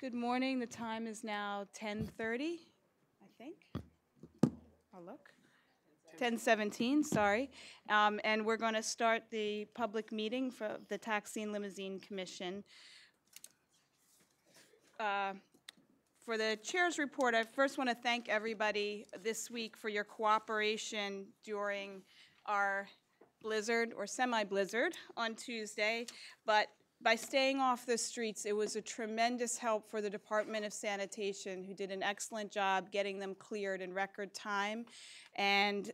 Good morning. The time is now 10:30, I think. I'll look. 10:17, sorry. And we're going to start the public meeting for the Taxi and Limousine Commission. For the chair's report, I first want to thank everybody this week for your cooperation during our blizzard or semi-blizzard on Tuesday. But by staying off the streets, it was a tremendous help for the Department of Sanitation, who did an excellent job getting them cleared in record time. And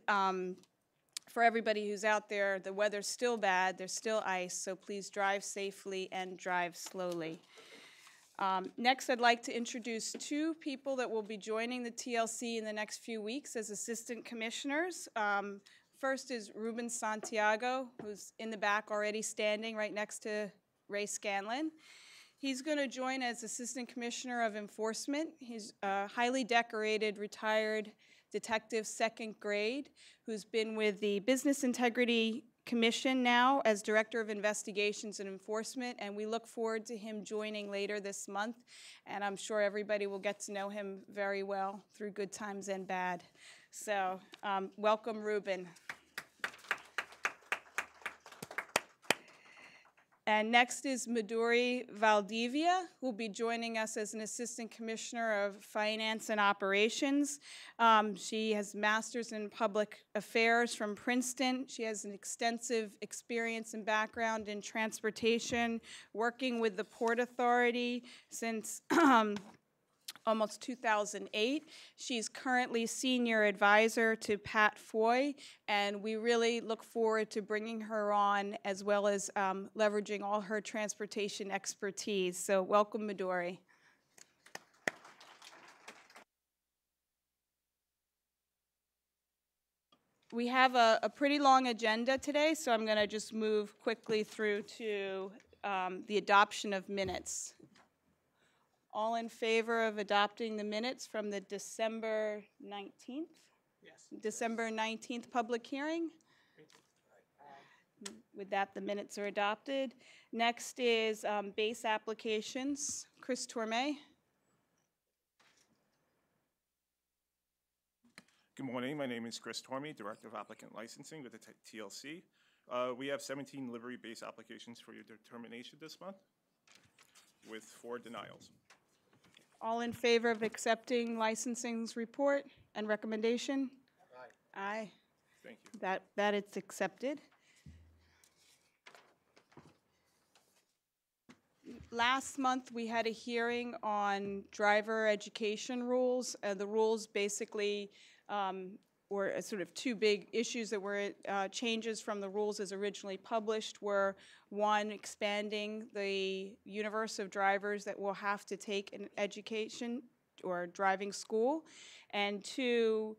for everybody who's out there, the weather's still bad, there's still ice, so please drive safely and drive slowly. Next, I'd like to introduce two people that will be joining the TLC in the next few weeks as assistant commissioners. First is Ruben Santiago, who's in the back already standing right next to Ray Scanlon. He's going to join as Assistant Commissioner of Enforcement. He's a highly decorated, retired detective, second grade, who's been with the Business Integrity Commission now as Director of Investigations and Enforcement, and we look forward to him joining later this month, and I'm sure everybody will get to know him very well through good times and bad. So, welcome, Ruben. And next is Midori Valdivia, who will be joining us as an Assistant Commissioner of Finance and Operations. She has Masters in Public Affairs from Princeton. She has an extensive experience and background in transportation, working with the Port Authority since almost 2008. She's currently Senior Advisor to Pat Foy, and we really look forward to bringing her on as well as leveraging all her transportation expertise. So welcome, Midori. We have a pretty long agenda today, so I'm going to just move quickly through to the adoption of minutes. All in favor of adopting the minutes from the December 19th? Yes. December 19th public hearing? With that, the minutes are adopted. Next is base applications. Chris Tormey. Good morning. My name is Chris Tormey, Director of Applicant Licensing with the TLC. We have 17 livery base applications for your determination this month with 4 denials. All in favor of accepting licensing's report and recommendation? Aye. Aye. Thank you. That it's accepted. Last month, we had a hearing on driver education rules. The rules basically were sort of 2 big issues that were changes from the rules as originally published were, 1, expanding the universe of drivers that will have to take an education or driving school, and 2,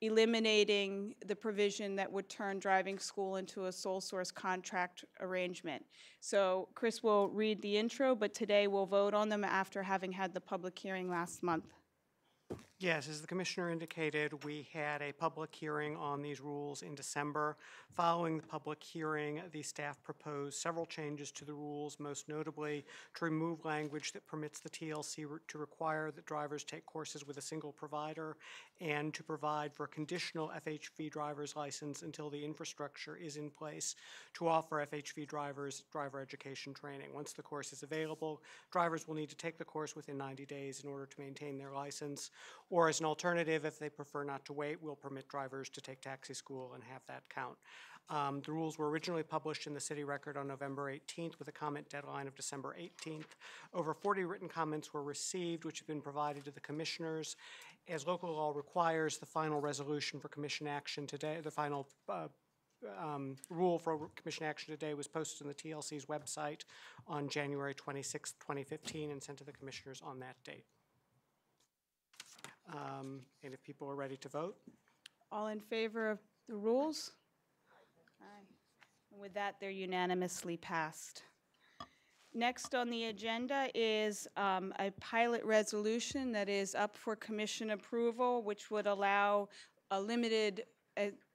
eliminating the provision that would turn driving school into a sole source contract arrangement. So Chris will read the intro, but today we'll vote on them after having had the public hearing last month. Yes, as the Commissioner indicated, we had a public hearing on these rules in December. Following the public hearing, the staff proposed several changes to the rules, most notably to remove language that permits the TLC to require that drivers take courses with a single provider and to provide for a conditional FHV driver's license until the infrastructure is in place to offer FHV drivers driver education training. Once the course is available, drivers will need to take the course within 90 days in order to maintain their license. Or as an alternative, if they prefer not to wait, we'll permit drivers to take taxi school and have that count. The rules were originally published in the City Record on November 18th with a comment deadline of December 18th. Over 40 written comments were received, which have been provided to the commissioners. As local law requires, the final resolution for commission action today, the final rule for commission action today was posted on the TLC's website on January 26, 2015, and sent to the commissioners on that date. And if people are ready to vote? All in favor of the rules? Aye. And with that, they're unanimously passed. Next on the agenda is a pilot resolution that is up for commission approval, which would allow a limited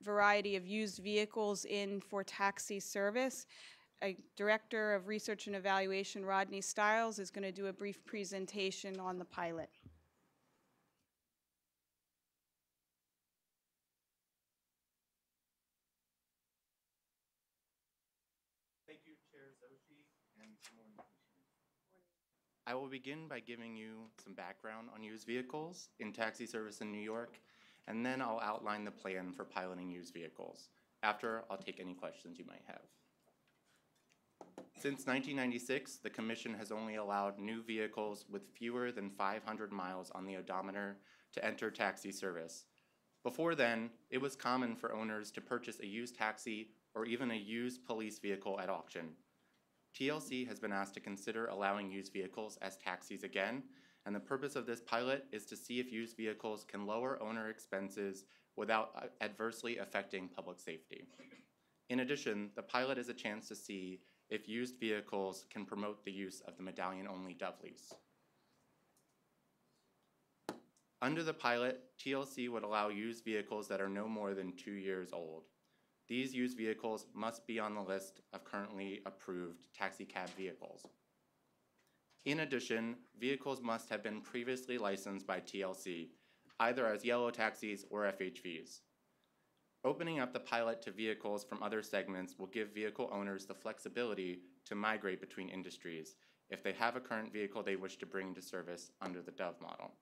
variety of used vehicles in for taxi service. Director of Research and Evaluation, Rodney Stiles, is going to do a brief presentation on the pilot. Thank you, Chair Zoshi, and good morning, Commissioners. I will begin by giving you some background on used vehicles in taxi service in New York, and then I'll outline the plan for piloting used vehicles. After, I'll take any questions you might have. Since 1996, the Commission has only allowed new vehicles with fewer than 500 miles on the odometer to enter taxi service. Before then, it was common for owners to purchase a used taxi or even a used police vehicle at auction. TLC has been asked to consider allowing used vehicles as taxis again, and the purpose of this pilot is to see if used vehicles can lower owner expenses without adversely affecting public safety. In addition, the pilot is a chance to see if used vehicles can promote the use of the medallion-only Dove lease. Under the pilot, TLC would allow used vehicles that are no more than 2 years old. These used vehicles must be on the list of currently approved taxi cab vehicles. In addition, vehicles must have been previously licensed by TLC, either as yellow taxis or FHVs. Opening up the pilot to vehicles from other segments will give vehicle owners the flexibility to migrate between industries if they have a current vehicle they wish to bring to service under the Dove model.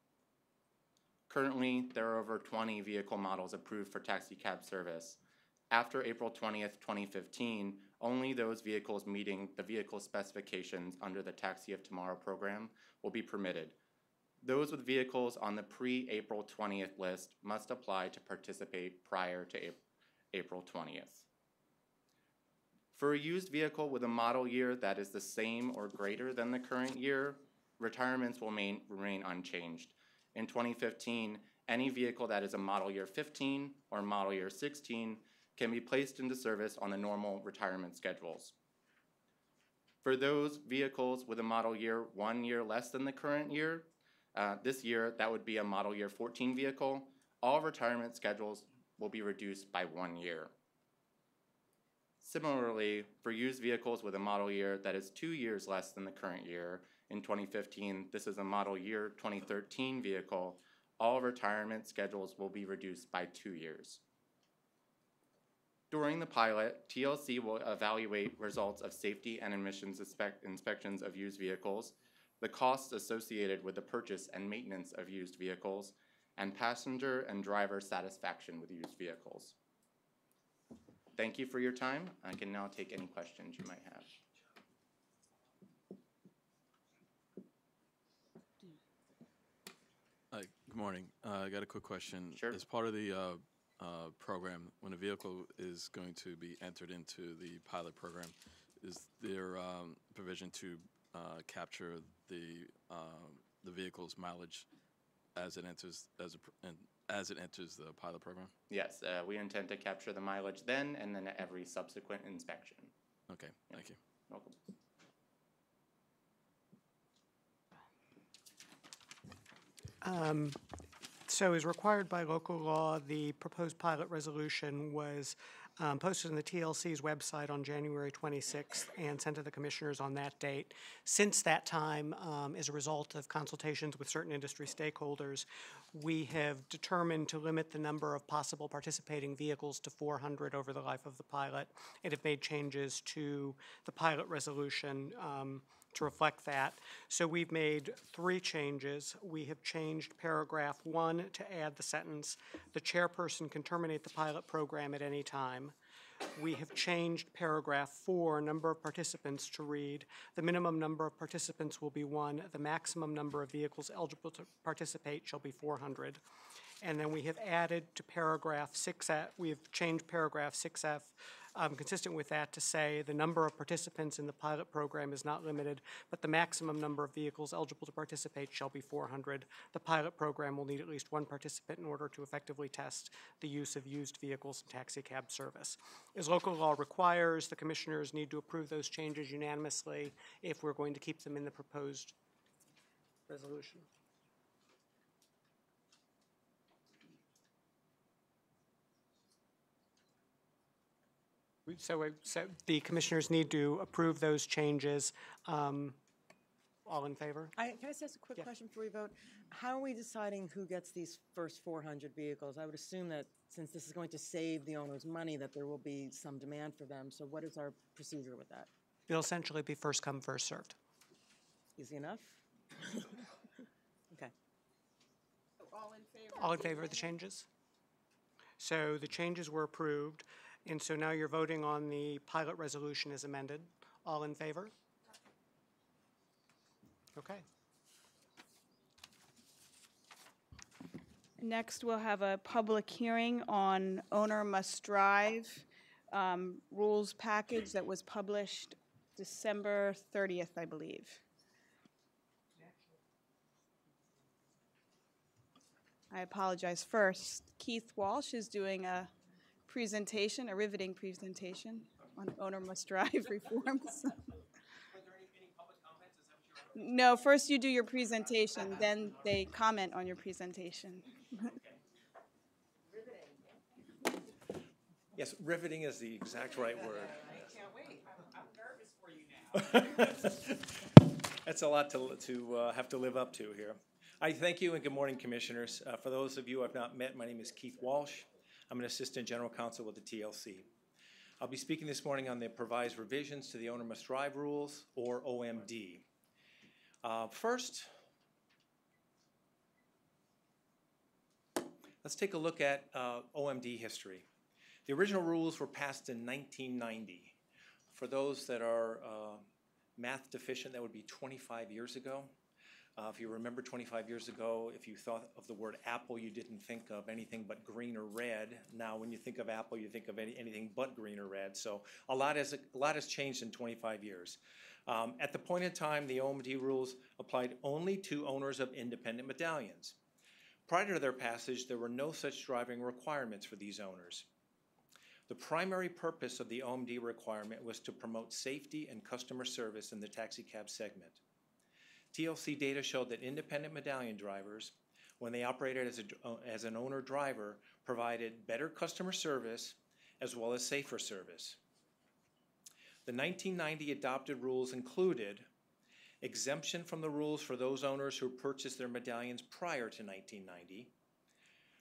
Currently, there are over 20 vehicle models approved for taxi cab service. After April 20th, 2015, only those vehicles meeting the vehicle specifications under the Taxi of Tomorrow program will be permitted. Those with vehicles on the pre-April 20th list must apply to participate prior to April 20th. For a used vehicle with a model year that is the same or greater than the current year, retirements will remain unchanged. In 2015, any vehicle that is a model year 15 or model year 16 can be placed into service on the normal retirement schedules. For those vehicles with a model year 1 year less than the current year, this year that would be a model year 14 vehicle, all retirement schedules will be reduced by 1 year. Similarly, for used vehicles with a model year that is 2 years less than the current year, in 2015, this is a model year 2013 vehicle, all retirement schedules will be reduced by 2 years. During the pilot, TLC will evaluate results of safety and emissions inspections of used vehicles, the costs associated with the purchase and maintenance of used vehicles, and passenger and driver satisfaction with used vehicles. Thank you for your time. I can now take any questions you might have. Good morning. I got a quick question. Sure. As part of the program, when a vehicle is going to be entered into the pilot program, is there provision to capture the vehicle's mileage as it enters the pilot program? Yes, we intend to capture the mileage then and then at every subsequent inspection. Okay, thank you. Welcome. So as required by local law, the proposed pilot resolution was posted on the TLC's website on January 26th and sent to the commissioners on that date. Since that time, as a result of consultations with certain industry stakeholders, we have determined to limit the number of possible participating vehicles to 400 over the life of the pilot, and have made changes to the pilot resolution to reflect that. So we've made 3 changes. We have changed paragraph 1 to add the sentence, "The chairperson can terminate the pilot program at any time." We have changed paragraph 4, number of participants, to read, "The minimum number of participants will be 1. The maximum number of vehicles eligible to participate shall be 400. And then we have added to paragraph 6F, we have changed paragraph 6F, consistent with that, to say the number of participants in the pilot program is not limited, but the maximum number of vehicles eligible to participate shall be 400. The pilot program will need at least 1 participant in order to effectively test the use of used vehicles in taxi cab service. As local law requires, the commissioners need to approve those changes unanimously if we're going to keep them in the proposed resolution. So the commissioners need to approve those changes. All in favor? Can I just ask a quick question before we vote? How are we deciding who gets these first 400 vehicles? I would assume that since this is going to save the owners money, that there will be some demand for them. So what is our procedure with that? It'll essentially be first come, first served. Easy enough? Okay. All in favor? All in favor of the changes? So the changes were approved, and so now you're voting on the pilot resolution as amended. All in favor? Okay. Next, we'll have a public hearing on owner must drive rules package that was published December 30th, I believe. I apologize. First, Keith Walsh is doing a presentation, a riveting presentation on owner must drive reforms. No, first you do your presentation, then they comment on your presentation. Yes, riveting is the exact right word. I can't wait. I'm nervous for you now. That's a lot to have to live up to here. I thank you and good morning, Commissioners. For those of you I've not met, my name is Keith Walsh. I'm an Assistant General Counsel with the TLC. I'll be speaking this morning on the proposed revisions to the Owner Must Drive rules, or OMD. First, let's take a look at OMD history. The original rules were passed in 1990. For those that are math deficient, that would be 25 years ago. If you remember 25 years ago, if you thought of the word apple, you didn't think of anything but green or red. Now, when you think of apple, you think of anything but green or red. So a lot has changed in 25 years. At the point in time, the OMD rules applied only to owners of independent medallions. Prior to their passage, there were no such driving requirements for these owners. The primary purpose of the OMD requirement was to promote safety and customer service in the taxicab segment. TLC data showed that independent medallion drivers, when they operated as an owner driver, provided better customer service as well as safer service. The 1990 adopted rules included exemption from the rules for those owners who purchased their medallions prior to 1990,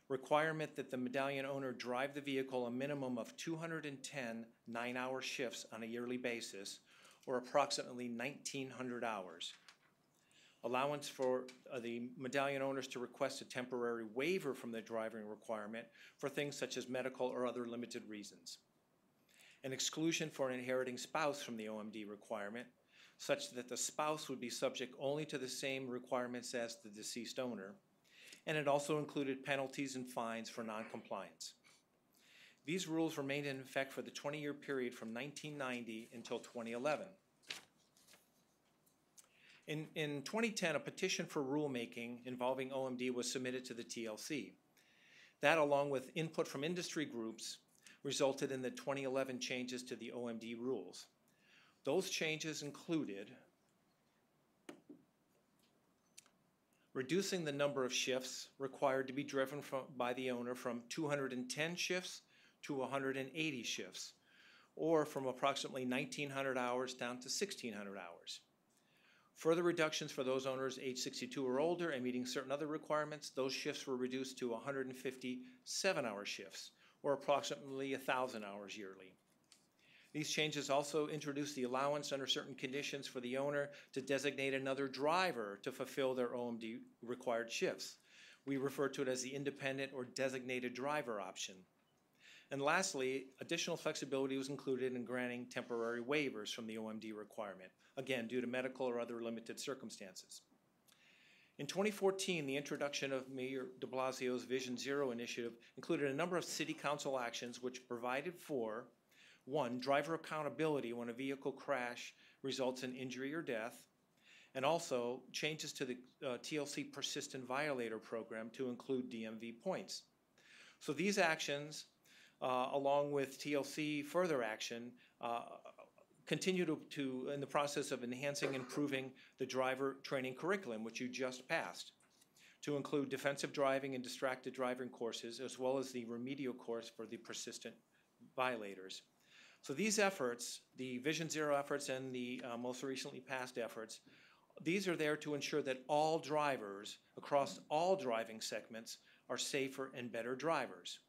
requirement that the medallion owner drive the vehicle a minimum of 210 9-hour shifts on a yearly basis, or approximately 1,900 hours. Allowance for the medallion owners to request a temporary waiver from the driving requirement for things such as medical or other limited reasons. An exclusion for an inheriting spouse from the OMD requirement, such that the spouse would be subject only to the same requirements as the deceased owner, and it also included penalties and fines for noncompliance. These rules remained in effect for the 20-year period from 1990 until 2011. In 2010, a petition for rulemaking involving OMD was submitted to the TLC. That, along with input from industry groups, resulted in the 2011 changes to the OMD rules. Those changes included reducing the number of shifts required to be driven by the owner from 210 shifts to 180 shifts, or from approximately 1,900 hours down to 1,600 hours. Further reductions for those owners age 62 or older and meeting certain other requirements, those shifts were reduced to 150 7-hour shifts, or approximately 1,000 hours yearly. These changes also introduced the allowance under certain conditions for the owner to designate another driver to fulfill their OMD required shifts. We refer to it as the independent or designated driver option. And lastly, additional flexibility was included in granting temporary waivers from the OMD requirement, again, due to medical or other limited circumstances. In 2014, the introduction of Mayor de Blasio's Vision Zero initiative included a number of city council actions which provided for, 1, driver accountability when a vehicle crash results in injury or death, and also changes to the TLC Persistent Violator Program to include DMV points. So these actions, along with TLC further action, continue to in the process of enhancing and improving the driver training curriculum, which you just passed, to include defensive driving and distracted driving courses, as well as the remedial course for the persistent violators. So these efforts, the Vision Zero efforts and the most recently passed efforts, these are there to ensure that all drivers across all driving segments are safer and better drivers.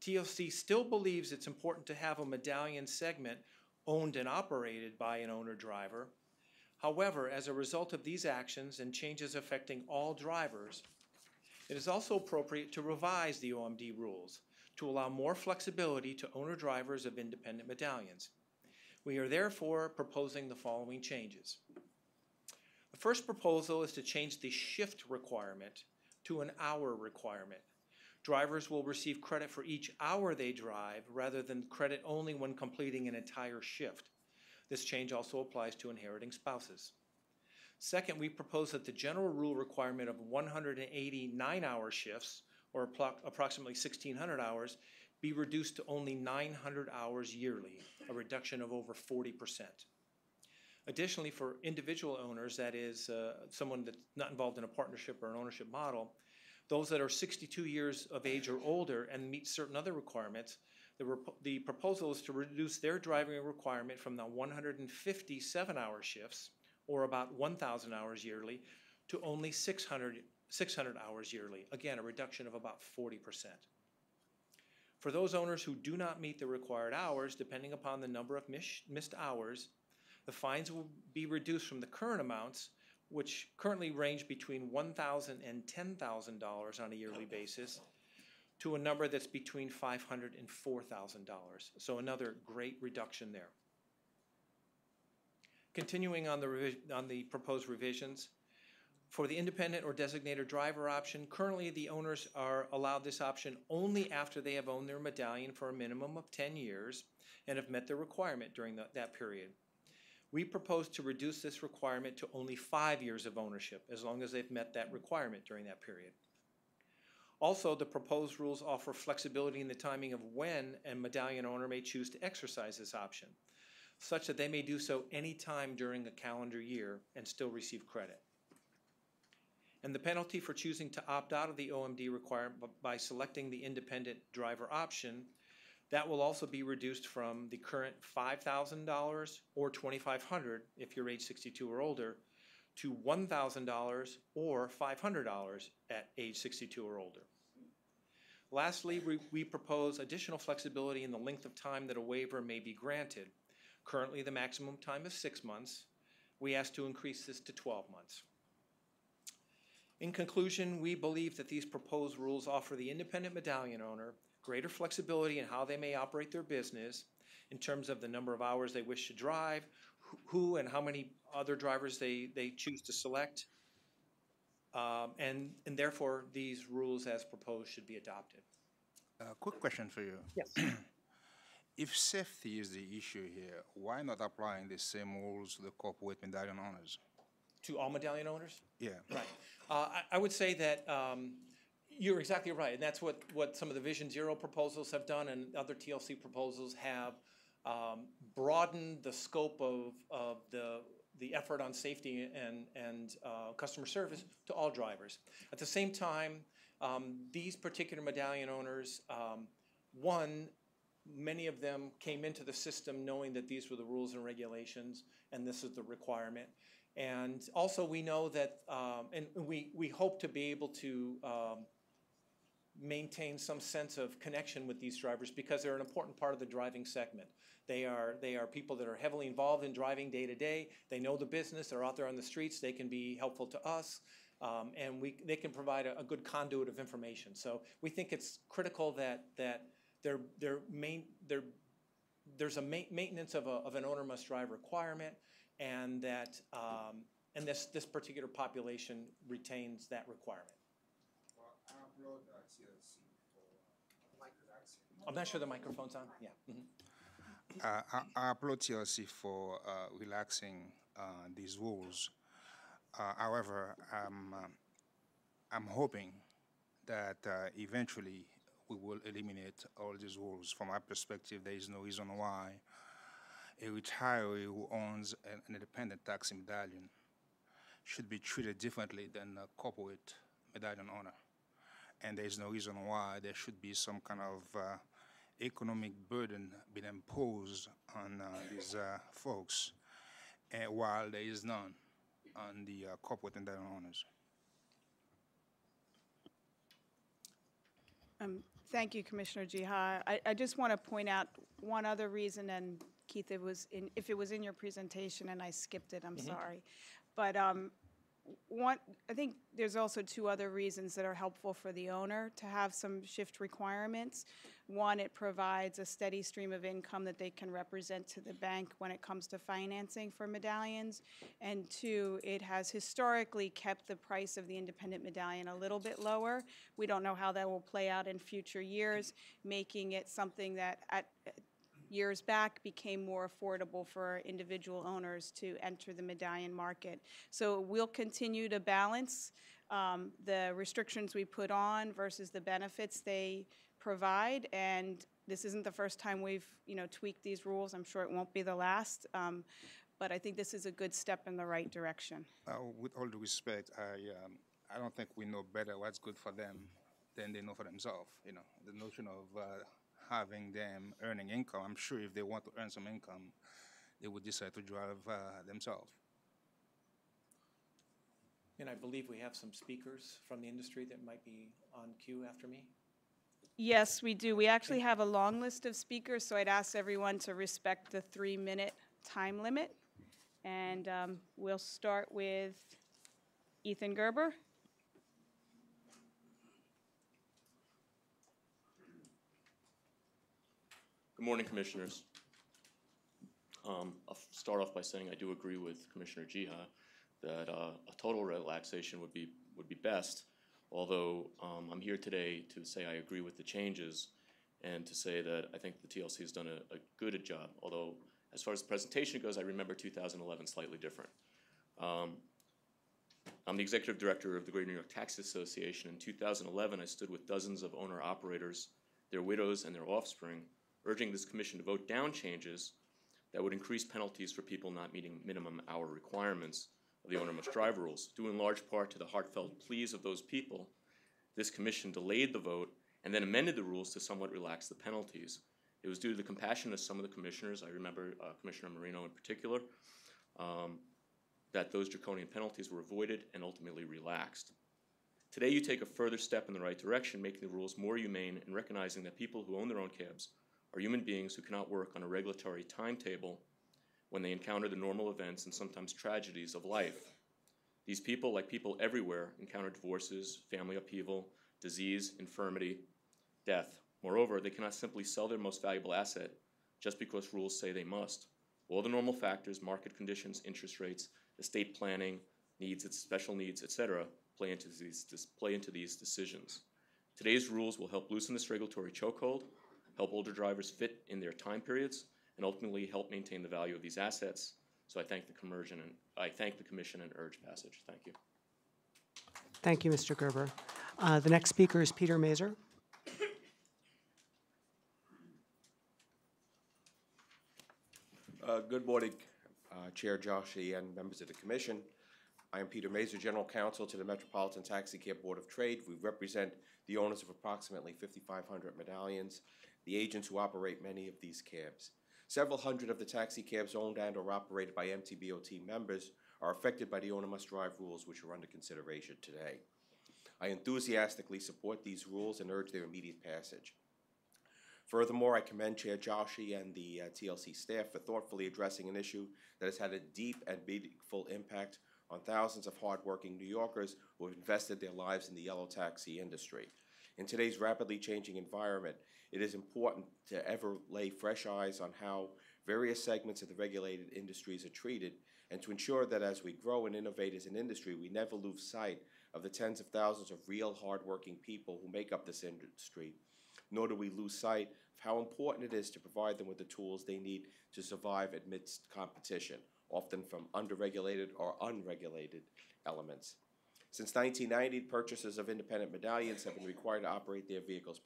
TLC still believes it's important to have a medallion segment owned and operated by an owner-driver. However, as a result of these actions and changes affecting all drivers, it is also appropriate to revise the OMD rules to allow more flexibility to owner-drivers of independent medallions. We are therefore proposing the following changes. The first proposal is to change the shift requirement to an hour requirement. Drivers will receive credit for each hour they drive rather than credit only when completing an entire shift. This change also applies to inheriting spouses. Second, we propose that the general rule requirement of 180 9-hour shifts, or approximately 1,600 hours, be reduced to only 900 hours yearly, a reduction of over 40%. Additionally, for individual owners, that is someone that's not involved in a partnership or an ownership model, those that are 62 years of age or older and meet certain other requirements, the proposal is to reduce their driving requirement from the 150 7-hour shifts, or about 1,000 hours yearly, to only 600 hours yearly. Again, a reduction of about 40%. For those owners who do not meet the required hours, depending upon the number of missed hours, the fines will be reduced from the current amounts, which currently range between $1,000 and $10,000 on a yearly basis, to a number that's between $500 and $4,000. So another great reduction there. Continuing on the proposed revisions, for the independent or designated driver option, currently the owners are allowed this option only after they have owned their medallion for a minimum of 10 years and have met the requirement during that period. We propose to reduce this requirement to only 5 years of ownership, as long as they've met that requirement during that period. Also, the proposed rules offer flexibility in the timing of when a medallion owner may choose to exercise this option, such that they may do so any time during a calendar year and still receive credit. And the penalty for choosing to opt out of the OMD requirement by selecting the independent driver option, that will also be reduced from the current $5,000 or $2,500 if you're age 62 or older, to $1,000 or $500 at age 62 or older. Lastly, we propose additional flexibility in the length of time that a waiver may be granted. Currently, the maximum time is 6 months. We ask to increase this to 12 months. In conclusion, we believe that these proposed rules offer the independent medallion owner greater flexibility in how they may operate their business in terms of the number of hours they wish to drive, who and how many other drivers they choose to select, and therefore these rules as proposed should be adopted. Quick question for you. Yes. If safety is the issue here, why not applying the same rules to the corporate medallion owners? To all medallion owners? Yeah. Right. I would say that you're exactly right, and that's what some of the Vision Zero proposals have done, and other TLC proposals have broadened the scope of the effort on safety and customer service to all drivers. At the same time, these particular medallion owners, many of them came into the system knowing that these were the rules and regulations, and this is the requirement. And also we know that, and we hope to be able to maintain some sense of connection with these drivers because they're an important part of the driving segment. They are people that are heavily involved in driving day to day. They know the business. They're out there on the streets. They can be helpful to us, and they can provide a good conduit of information. So we think it's critical that there's a maintenance of an owner must drive requirement, and that this particular population retains that requirement. I'm not sure the microphone's on. Yeah. Mm-hmm. I applaud TLC for relaxing these rules. However, I'm hoping that eventually we will eliminate all these rules. From my perspective, there is no reason why a retiree who owns an independent taxi medallion should be treated differently than a corporate medallion owner. And there is no reason why there should be some kind of economic burden being imposed on these folks, while there is none on the corporate and diner owners. Thank you, Commissioner Jiha. I just want to point out one other reason, and Keith, if it was in your presentation and I skipped it, I'm sorry. But I think there's also two other reasons that are helpful for the owner to have some shift requirements. One, it provides a steady stream of income that they can represent to the bank when it comes to financing for medallions. And two, it has historically kept the price of the independent medallion a little bit lower. We don't know how that will play out in future years, making it something that years back became more affordable for individual owners to enter the medallion market. So we'll continue to balance the restrictions we put on versus the benefits they provide, and this isn't the first time we've tweaked these rules. I'm sure it won't be the last, but I think this is a good step in the right direction. With all due respect, I don't think we know better what's good for them than they know for themselves. The notion of having them earning income, I'm sure if they want to earn some income, they would decide to drive themselves. And I believe we have some speakers from the industry that might be on queue after me. Yes, we do. We actually have a long list of speakers, so I'd ask everyone to respect the 3-minute time limit. And we'll start with Ethan Gerber. Good morning, Commissioners. I'll start off by saying I do agree with Commissioner Jiha that a total relaxation would be best, although I'm here today to say I agree with the changes and to say that I think the TLC has done a good job, although as far as the presentation goes, I remember 2011 slightly different. I'm the executive director of the Greater New York Taxi Association. In 2011, I stood with dozens of owner-operators, their widows, and their offspring, urging this commission to vote down changes that would increase penalties for people not meeting minimum hour requirements of the owner must drive rules. Due in large part to the heartfelt pleas of those people, this commission delayed the vote and then amended the rules to somewhat relax the penalties. It was due to the compassion of some of the commissioners, I remember Commissioner Marino in particular, that those draconian penalties were avoided and ultimately relaxed. Today you take a further step in the right direction, making the rules more humane and recognizing that people who own their own cabs are human beings who cannot work on a regulatory timetable when they encounter the normal events and sometimes tragedies of life. These people, like people everywhere, encounter divorces, family upheaval, disease, infirmity, death. Moreover, they cannot simply sell their most valuable asset just because rules say they must. All the normal factors, market conditions, interest rates, estate planning, needs, special needs, etc., play into these decisions. Today's rules will help loosen this regulatory chokehold, help older drivers fit in their time periods, and ultimately help maintain the value of these assets. So I thank the commission and urge passage. Thank you. Thank you, Mr. Gerber. The next speaker is Peter Mazur. Good morning, Chair Joshi and members of the Commission. I am Peter Mazur, General Counsel to the Metropolitan Taxi Cab Board of Trade. We represent the owners of approximately 5,500 medallions, the agents who operate many of these cabs. Several hundred of the taxi cabs owned and or operated by MTBOT members are affected by the owner must drive rules which are under consideration today. I enthusiastically support these rules and urge their immediate passage. Furthermore, I commend Chair Joshi and the TLC staff for thoughtfully addressing an issue that has had a deep and meaningful impact on thousands of hardworking New Yorkers who have invested their lives in the yellow taxi industry. In today's rapidly changing environment, it is important to ever lay fresh eyes on how various segments of the regulated industries are treated, and to ensure that as we grow and innovate as an industry, we never lose sight of the tens of thousands of real hardworking people who make up this industry, nor do we lose sight of how important it is to provide them with the tools they need to survive amidst competition, often from underregulated or unregulated elements. Since 1990, purchasers of independent medallions have been required to operate their vehicles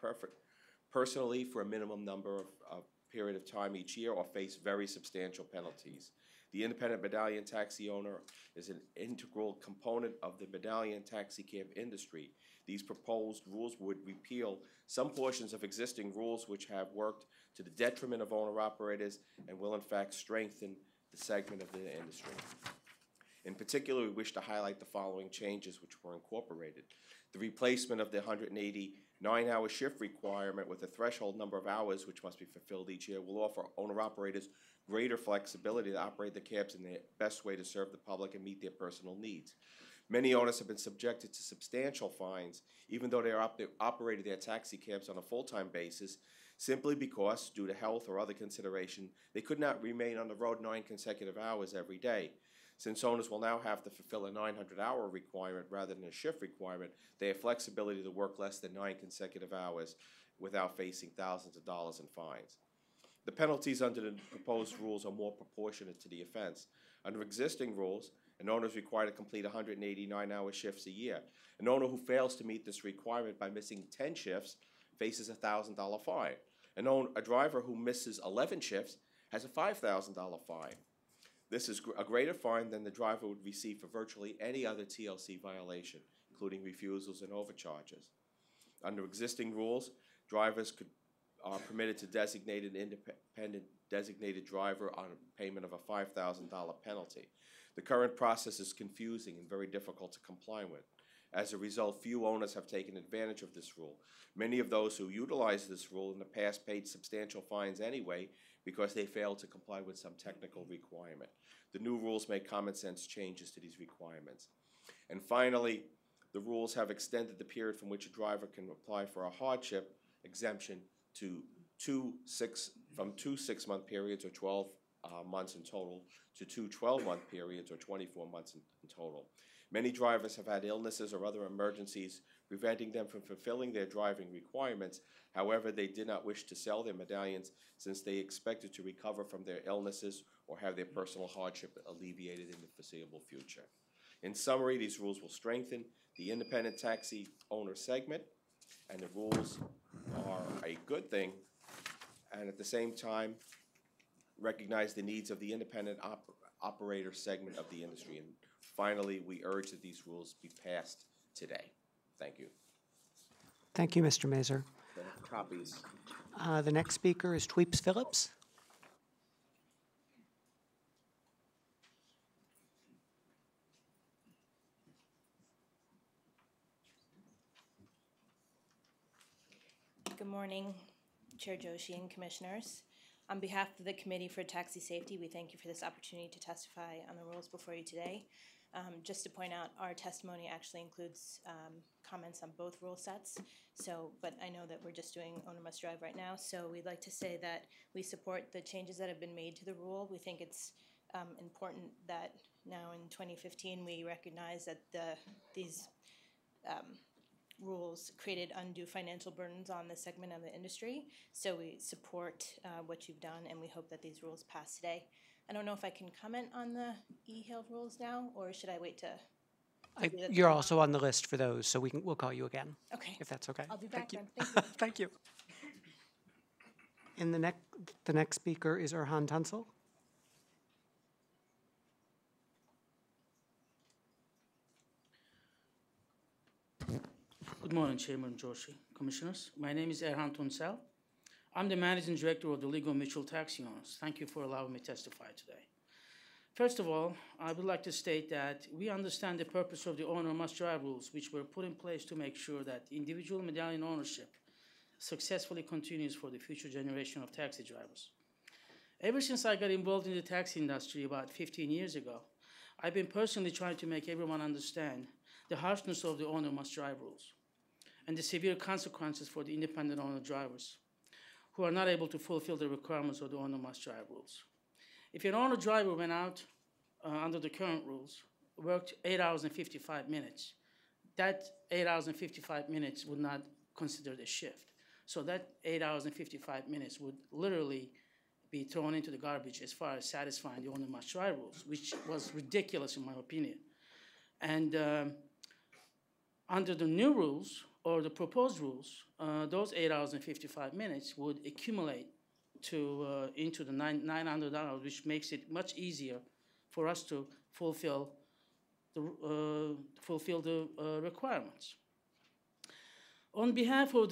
personally for a minimum number of period of time each year or face very substantial penalties. The independent medallion taxi owner is an integral component of the medallion taxi cab industry. These proposed rules would repeal some portions of existing rules which have worked to the detriment of owner-operators and will in fact strengthen the segment of the industry. In particular, we wish to highlight the following changes which were incorporated. The replacement of the 189-hour shift requirement with a threshold number of hours which must be fulfilled each year will offer owner-operators greater flexibility to operate the cabs in the best way to serve the public and meet their personal needs. Many owners have been subjected to substantial fines, even though they are operated their taxi cabs on a full-time basis, simply because, due to health or other consideration, they could not remain on the road 9 consecutive hours every day. Since owners will now have to fulfill a 900-hour requirement rather than a shift requirement, they have flexibility to work less than 9 consecutive hours without facing thousands of dollars in fines. The penalties under the proposed rules are more proportionate to the offense. Under existing rules, an owner is required to complete 189-hour shifts a year. An owner who fails to meet this requirement by missing 10 shifts faces a $1,000 fine. A driver who misses 11 shifts has a $5,000 fine. This is a greater fine than the driver would receive for virtually any other TLC violation, including refusals and overcharges. Under existing rules, drivers are permitted to designate an independent designated driver on a payment of a $5,000 penalty. The current process is confusing and very difficult to comply with. As a result, few owners have taken advantage of this rule. Many of those who utilized this rule in the past paid substantial fines anyway because they failed to comply with some technical requirement. The new rules make common sense changes to these requirements. And finally, the rules have extended the period from which a driver can apply for a hardship exemption to two 6-month periods, or 12 months in total, to 2 12-month periods, or 24 months in total. Many drivers have had illnesses or other emergencies preventing them from fulfilling their driving requirements. However, they did not wish to sell their medallions since they expected to recover from their illnesses or have their personal hardship alleviated in the foreseeable future. In summary, these rules will strengthen the independent taxi owner segment, and the rules are a good thing, and at the same time recognize the needs of the independent operator segment of the industry. And finally, we urge that these rules be passed today. Thank you. Thank you, Mr. Mazur. Copies. The next speaker is Tweeps Phillips. Good morning, Chair Joshi and Commissioners. On behalf of the Committee for Taxi Safety, we thank you for this opportunity to testify on the rules before you today. Just to point out, our testimony actually includes comments on both rule sets, but I know that we're just doing owner must drive right now, so we'd like to say that we support the changes that have been made to the rule. We think it's important that now in 2015 we recognize that these rules created undue financial burdens on this segment of the industry. So we support what you've done, and we hope that these rules pass today. I don't know if I can comment on the e-hail rules now, or should I wait to? You're also on the list for those, so we'll call you again. Okay. If that's okay. I'll be back Thank then. you. Thank you. Thank you. And the next speaker is Erhan Tansel. Good morning, Chairman Joshi, Commissioners. My name is Erhan Tansel. I'm the Managing Director of the League of Mutual Taxi Owners. Thank you for allowing me to testify today. First of all, I would like to state that we understand the purpose of the owner must drive rules, which were put in place to make sure that individual medallion ownership successfully continues for the future generation of taxi drivers. Ever since I got involved in the taxi industry about 15 years ago, I've been personally trying to make everyone understand the harshness of the owner must drive rules and the severe consequences for the independent owner drivers who are not able to fulfill the requirements of the owner must drive rules. If an owner driver went out under the current rules, worked 8 hours and 55 minutes, that 8 hours and 55 minutes would not consider a shift. So that 8 hours and 55 minutes would literally be thrown into the garbage as far as satisfying the owner must drive rules, which was ridiculous in my opinion. And under the new rules, or the proposed rules, those 8 hours and 55 minutes would accumulate to into the $900, which makes it much easier for us to fulfill the requirements. On behalf of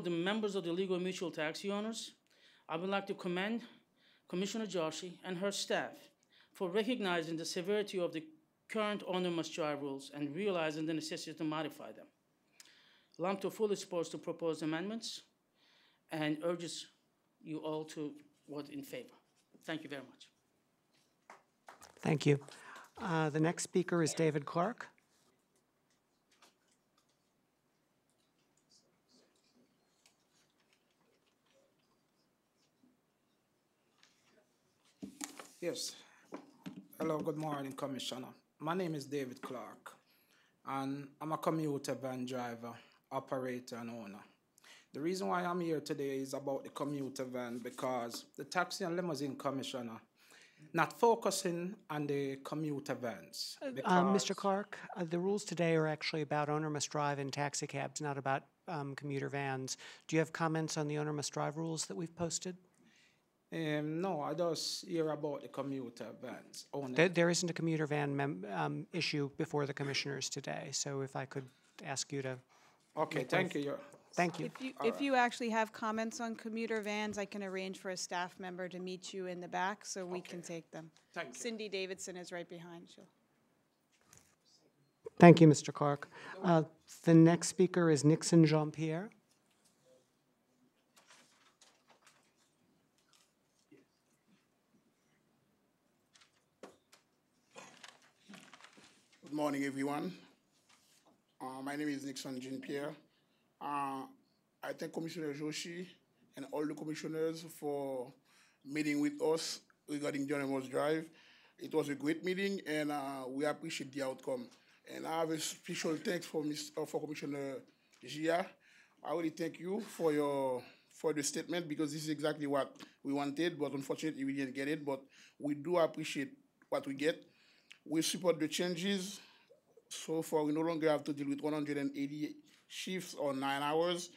the members of the Legal Mutual Taxi Owners, I would like to commend Commissioner Joshi and her staff for recognizing the severity of the current owner must drive rules and realizing the necessity to modify them. LAMTO fully supports the proposed amendments and urges you all to vote in favor. Thank you very much. Thank you. The next speaker is David Clark. Yes. Hello, good morning, Commissioner. My name is David Clark, and I'm a commuter van driver, operator, and owner. The reason why I'm here today is about the commuter van because the Taxi and Limousine Commissioner not focusing on the commuter vans. Mr. Clark, the rules today are actually about owner must drive in taxi cabs, not about commuter vans. Do you have comments on the owner must drive rules that we've posted? No, I just hear about the commuter vans only. There isn't a commuter van issue before the commissioners today, so if I could ask you to... Okay, thank you. Thank you. If you actually have comments on commuter vans, I can arrange for a staff member to meet you in the back so we can take them. Thank you. Cindy Davidson is right behind you. Thank you, Mr. Clark. The next speaker is Nixon Jean-Pierre. Good morning, everyone. My name is Nixon Jean-Pierre. I thank Commissioner Joshi and all the commissioners for meeting with us regarding John Amos Drive. It was a great meeting, and we appreciate the outcome. And I have a special thanks for Commissioner Gia. I really thank you for the statement because this is exactly what we wanted, but unfortunately we didn't get it. But we do appreciate what we get. We support the changes. So far, we no longer have to deal with 180 shifts or 9 hours.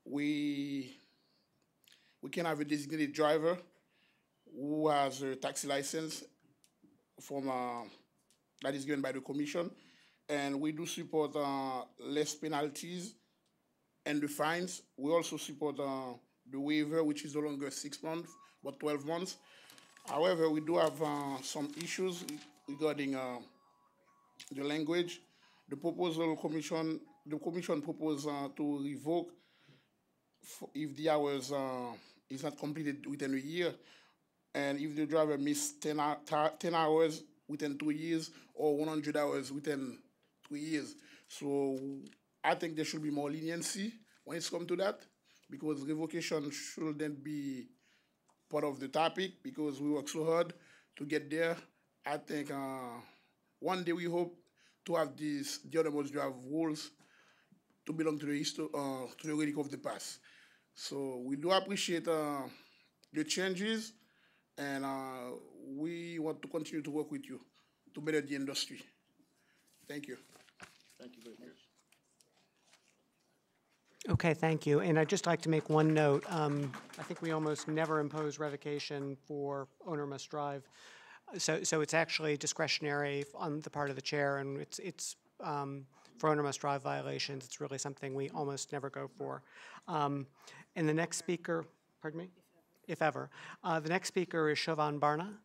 We can have a designated driver who has a taxi license from that is given by the commission, and we do support less penalties and the fines. We also support the waiver, which is no longer 6 months but 12 months. However, we do have some issues regarding the language. The commission proposed to revoke if the hours is not completed within a year, and if the driver missed 10 hours within 2 years or 100 hours within 3 years. So I think there should be more leniency when it's come to that, because revocation shouldn't be part of the topic because we work so hard to get there. I think one day we hope to have the other modes drive rules to belong to the relic of the past. So we do appreciate the changes, and we want to continue to work with you to better the industry. Thank you. Thank you very much. Okay, thank you. And I'd just like to make one note. I think we almost never impose revocation for owner must drive. So it's actually discretionary on the part of the chair, and it's for owner must drive violations. It's really something we almost never go for. And the next speaker, pardon me? If ever. The next speaker is Siobhan Barna.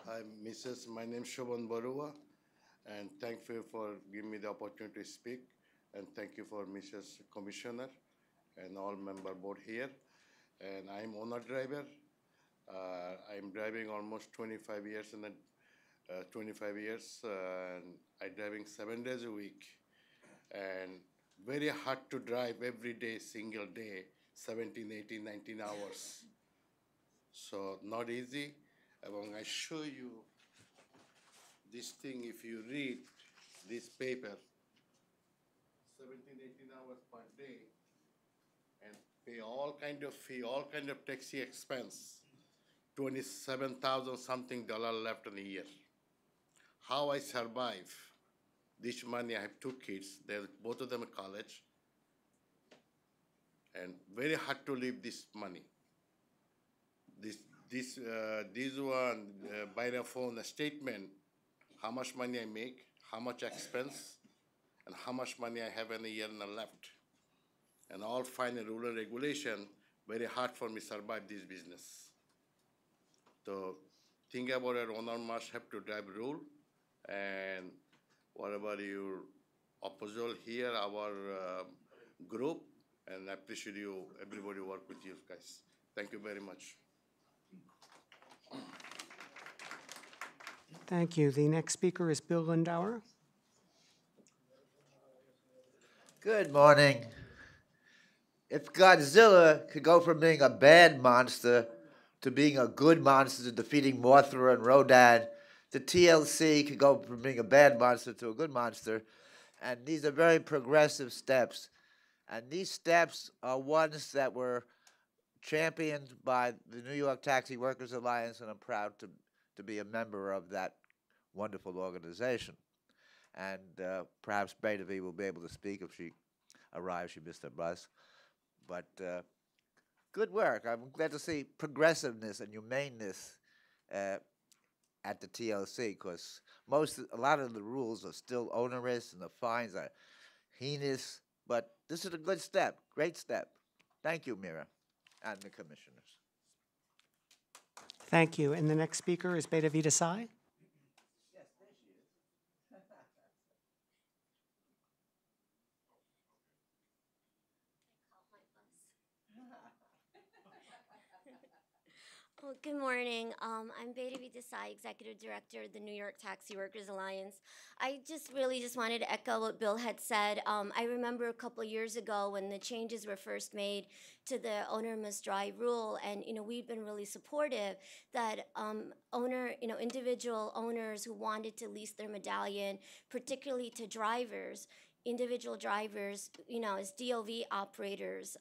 Hi, Mrs. My name is Shobhan Barua, and thank you for giving me the opportunity to speak, and thank you for Mrs. Commissioner and all member board here. And I'm owner driver. I'm driving almost 25 years, and 25 years, and I'm driving 7 days a week, and very hard to drive every day, single day, 17, 18, 19 hours. So not easy. When I show you this thing, if you read this paper, 17, 18 hours per day, and pay all kind of fee, all kind of taxi expense, $27,000 something left in a year. How I survive? This money, I have 2 kids. They're both of them in college. and very hard to leave this money. This one by the phone a statement, how much money I make, how much expense, and how much money I have in a year and left. And all fine and rural regulation, very hard for me to survive this business. So think about it, owner must have to drive rule, and whatever your opposite here, our group, and I appreciate you, everybody work with you guys. Thank you very much. Thank you. The next speaker is Bill Lindauer. Good morning. If Godzilla could go from being a bad monster to being a good monster, to defeating Mothra and Rodan, the TLC could go from being a bad monster to a good monster. And these are very progressive steps. And these steps are ones that were championed by the New York Taxi Workers Alliance, and I'm proud to be a member of that wonderful organization. And perhaps Beta V will be able to speak if she arrives. She missed her bus. But good work. I'm glad to see progressiveness and humaneness at the TLC, because a lot of the rules are still onerous and the fines are heinous. But this is a good step, great step. Thank you, Mira, and the commissioners. Thank you. And the next speaker is Beta V Desai. Well, good morning. I'm Beaver Desai, Executive Director of the New York Taxi Workers Alliance. I just wanted to echo what Bill had said. I remember a couple years ago when the changes were first made to the owner must drive rule, and we've been really supportive that individual owners who wanted to lease their medallion, particularly to drivers, individual drivers, as DOV operators,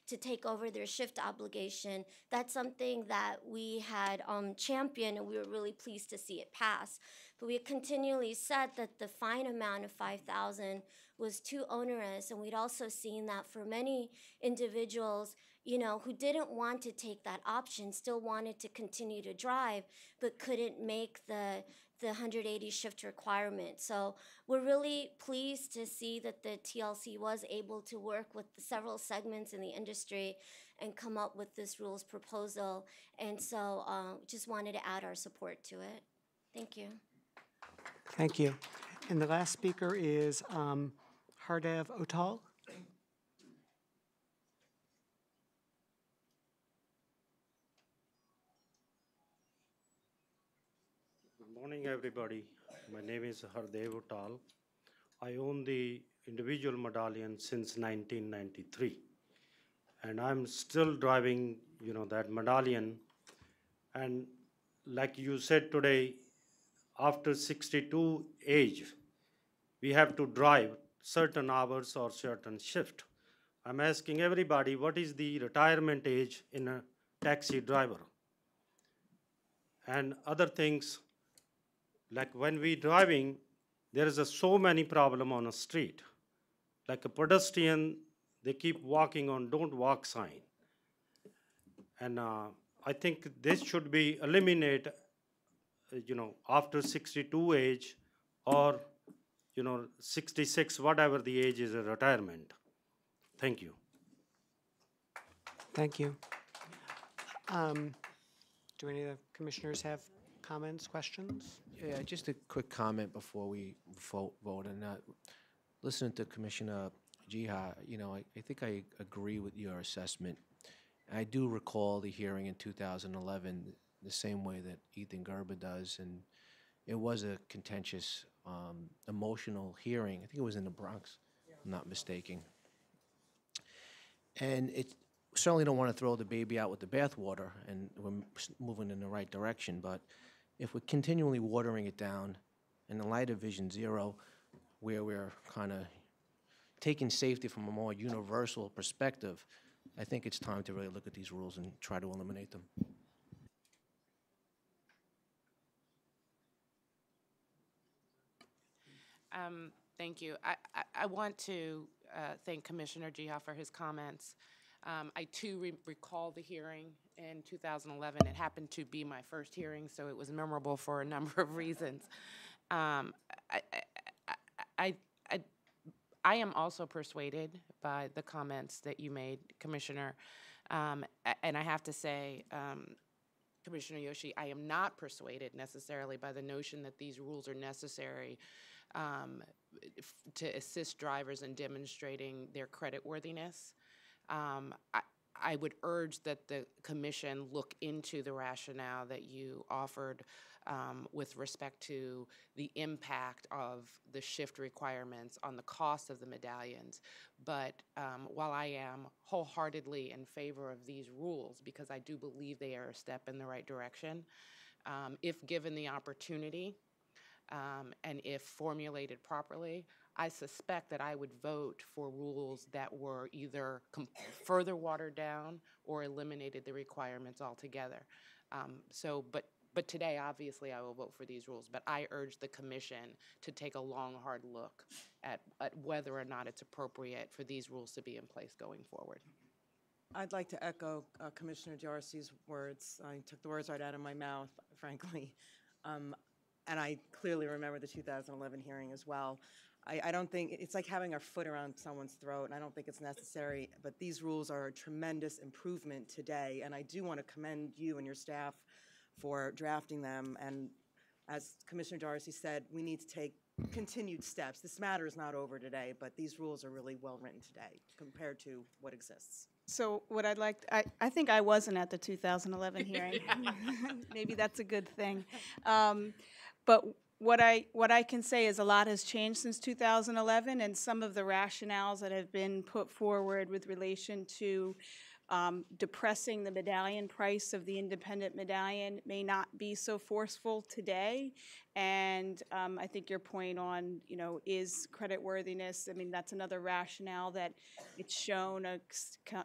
to take over their shift obligation. That's something that we had championed, and we were really pleased to see it pass. But we had continually said that the fine amount of $5,000 was too onerous, and we'd also seen that for many individuals, who didn't want to take that option, still wanted to continue to drive, but couldn't make the 180 shift requirement. So we're really pleased to see that the TLC was able to work with several segments in the industry and come up with this rules proposal. And so just wanted to add our support to it. Thank you. Thank you. And the last speaker is Hardev Otal. Good morning, everybody. My name is Hardev Otal. I own the individual medallion since 1993. And I'm still driving, that medallion. And like you said today, after 62 age, we have to drive certain hours or certain shift. I'm asking everybody, what is the retirement age in a taxi driver? And other things, like when we driving, there is so many problem on a street. Like a pedestrian, they keep walking on don't walk sign. And I think this should be eliminated, after 62 age or, 66, whatever the age is of retirement. Thank you. Thank you. Do any of the commissioners have comments, questions? Yeah, just a quick comment before we vote. And listening to Commissioner Jiha, I think I agree with your assessment. I do recall the hearing in 2011 the same way that Ethan Gerber does, and it was a contentious, emotional hearing. I think it was in the Bronx, if I'm not mistaken. And it certainly don't want to throw the baby out with the bathwater, and we're moving in the right direction, but if we're continually watering it down in the light of Vision Zero, where we're kind of taking safety from a more universal perspective, I think it's time to really look at these rules and try to eliminate them. Thank you. I want to thank Commissioner Jiha for his comments. I too recall the hearing in 2011. It happened to be my first hearing, so it was memorable for a number of reasons. I am also persuaded by the comments that you made, Commissioner, and I have to say, Commissioner Yoshi, I am not persuaded necessarily by the notion that these rules are necessary to assist drivers in demonstrating their creditworthiness. I would urge that the Commission look into the rationale that you offered with respect to the impact of the shift requirements on the cost of the medallions. But while I am wholeheartedly in favor of these rules, because I do believe they are a step in the right direction, if given the opportunity and if formulated properly, I suspect that I would vote for rules that were either further watered down or eliminated the requirements altogether. But today, obviously, I will vote for these rules. But I urge the Commission to take a long, hard look at whether or not it's appropriate for these rules to be in place going forward. I'd like to echo Commissioner Darcy's words. I took the words right out of my mouth, frankly. And I clearly remember the 2011 hearing as well. I don't think, it's like having our foot around someone's throat, and I don't think it's necessary, but these rules are a tremendous improvement today, and I do want to commend you and your staff for drafting them, and as Commissioner Darcy said, we need to take continued steps. This matter is not over today, but these rules are really well written today compared to what exists. So what I'd like, I think I wasn't at the 2011 hearing. Maybe that's a good thing. But what I can say is a lot has changed since 2011, and some of the rationales that have been put forward with relation to depressing the medallion price of the independent medallion may not be so forceful today. And I think your point on, is creditworthiness, I mean, that's another rationale that it's shown a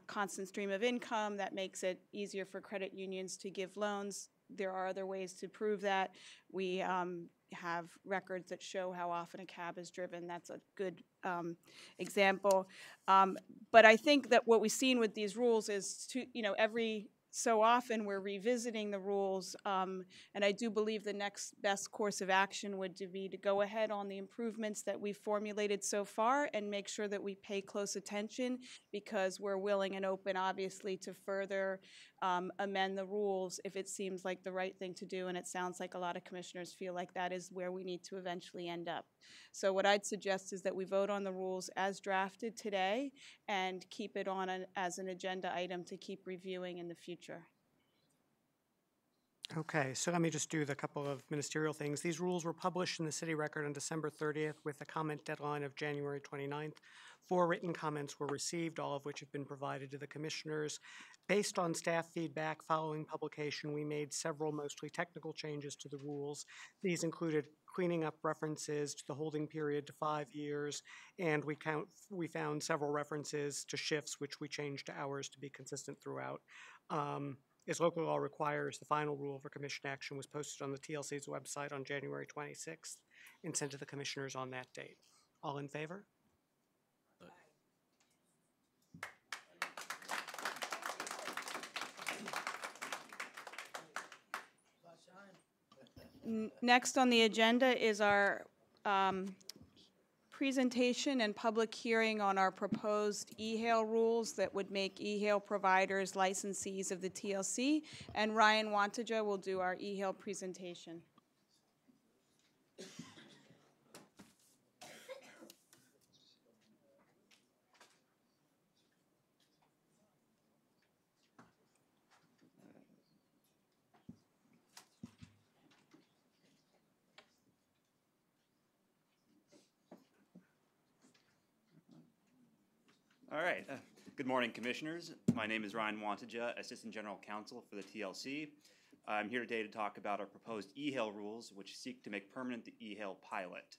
constant stream of income that makes it easier for credit unions to give loans. There are other ways to prove that. We have records that show how often a cab is driven. That's a good example. But I think that what we've seen with these rules is, every so often we're revisiting the rules, and I do believe the next best course of action would be to go ahead on the improvements that we've formulated so far and make sure that we pay close attention, because we're willing and open, obviously, to further amend the rules if it seems like the right thing to do, and it sounds like a lot of commissioners feel like that is where we need to eventually end up. So what I'd suggest is that we vote on the rules as drafted today and keep it on as an agenda item to keep reviewing in the future. Okay, so let me just do the couple of ministerial things. These rules were published in the City Record on December 30th with a comment deadline of January 29th. 4 written comments were received, all of which have been provided to the commissioners. Based on staff feedback following publication, we made several mostly technical changes to the rules. These included cleaning up references to the holding period to 5 years, and we found several references to shifts, which we changed to hours to be consistent throughout. As local law requires, the final rule for commission action was posted on the TLC's website on January 26th and sent to the commissioners on that date. All in favor? Next on the agenda is our presentation and public hearing on our proposed e-hail rules that would make e-hail providers licensees of the TLC, and Ryan Wantaja will do our e-hail presentation. All right. Good morning, Commissioners. My name is Ryan Wantaja, Assistant General Counsel for the TLC. I'm here today to talk about our proposed e-hail rules, which seek to make permanent the e-hail pilot.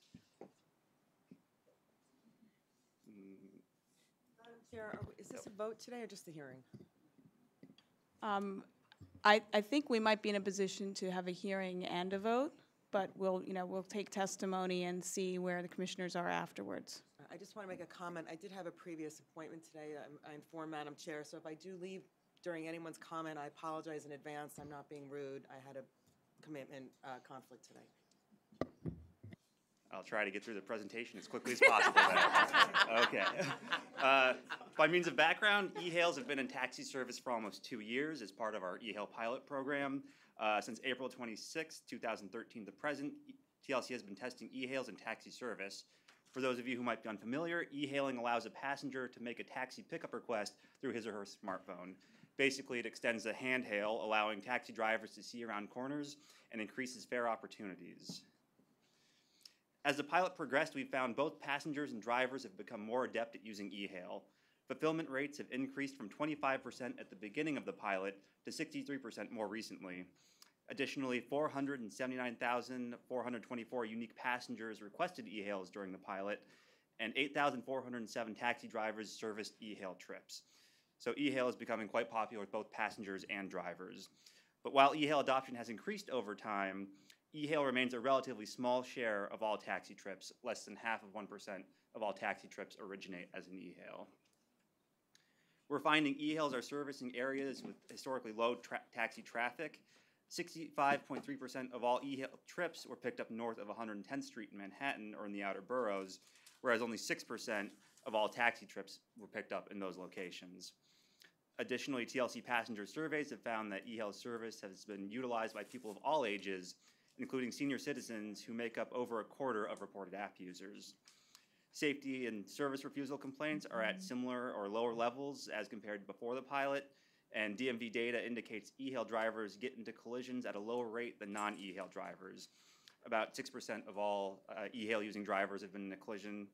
Madam Chair, is this a vote today or just a hearing? I think we might be in a position to have a hearing and a vote, but we'll take testimony and see where the commissioners are afterwards. I just want to make a comment. I did have a previous appointment today. I informed Madam Chair, so if I do leave during anyone's comment, I apologize in advance. I'm not being rude. I had a commitment conflict today. I'll try to get through the presentation as quickly as possible then. Okay. By means of background, e-hails have been in taxi service for almost 2 years as part of our e-hail pilot program. Since April 26, 2013 to present, TLC has been testing e-hails in taxi service. For those of you who might be unfamiliar, e-hailing allows a passenger to make a taxi pickup request through his or her smartphone. Basically, it extends the hand hail, allowing taxi drivers to see around corners and increases fare opportunities. As the pilot progressed, we found both passengers and drivers have become more adept at using e-hail. Fulfillment rates have increased from 25% at the beginning of the pilot to 63% more recently. Additionally, 479,424 unique passengers requested e-hails during the pilot, and 8,407 taxi drivers serviced e-hail trips. So e-hail is becoming quite popular with both passengers and drivers. But while e-hail adoption has increased over time, e-hail remains a relatively small share of all taxi trips. Less than half of 1% of all taxi trips originate as an e-hail. We're finding e-hails are servicing areas with historically low taxi traffic. 65.3% of all e-hail trips were picked up north of 110th Street in Manhattan or in the outer boroughs, whereas only 6% of all taxi trips were picked up in those locations. Additionally, TLC passenger surveys have found that e-hail service has been utilized by people of all ages, including senior citizens who make up over a quarter of reported app users. Safety and service refusal complaints are at similar or lower levels as compared to before the pilot, and DMV data indicates e-hail drivers get into collisions at a lower rate than non-e-hail drivers. About 6% of all e-hail using drivers have been in a collision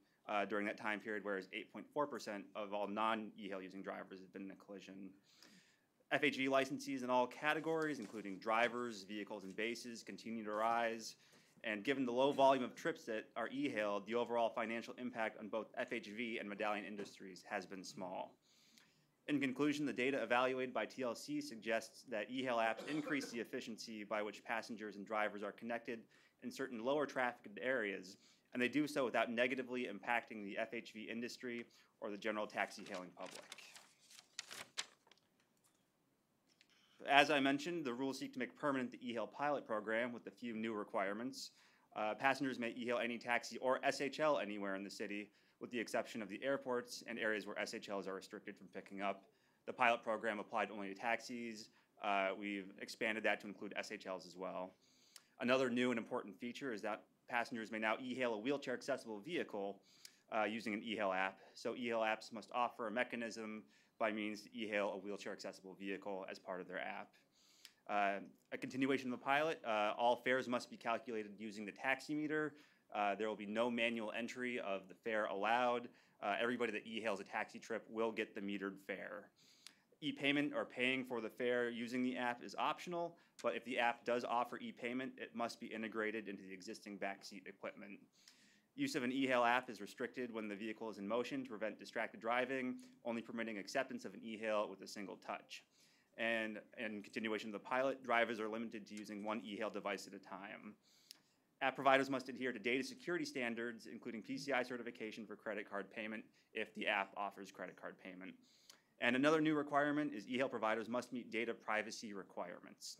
during that time period, whereas 8.4% of all non-e-hail using drivers have been in a collision. FHV licensees in all categories, including drivers, vehicles, and bases, continue to rise. And given the low volume of trips that are e-hailed, the overall financial impact on both FHV and medallion industries has been small. In conclusion, the data evaluated by TLC suggests that e-hail apps increase the efficiency by which passengers and drivers are connected in certain lower trafficked areas, and they do so without negatively impacting the FHV industry or the general taxi hailing public. As I mentioned, the rules seek to make permanent the e-hail pilot program with a few new requirements. Passengers may e-hail any taxi or SHL anywhere in the city, with the exception of the airports and areas where SHLs are restricted from picking up. The pilot program applied only to taxis. We've expanded that to include SHLs as well. Another new and important feature is that passengers may now e-hail a wheelchair-accessible vehicle using an e-hail app. So e-hail apps must offer a mechanism by means to e-hail a wheelchair-accessible vehicle as part of their app. A continuation of the pilot, all fares must be calculated using the taximeter. There will be no manual entry of the fare allowed. Everybody that e-hails a taxi trip will get the metered fare. E-payment or paying for the fare using the app is optional, but if the app does offer e-payment, it must be integrated into the existing backseat equipment. Use of an e-hail app is restricted when the vehicle is in motion to prevent distracted driving, only permitting acceptance of an e-hail with a single touch. And in continuation of the pilot, drivers are limited to using one e-hail device at a time. App providers must adhere to data security standards, including PCI certification for credit card payment if the app offers credit card payment. And another new requirement is e-hail providers must meet data privacy requirements.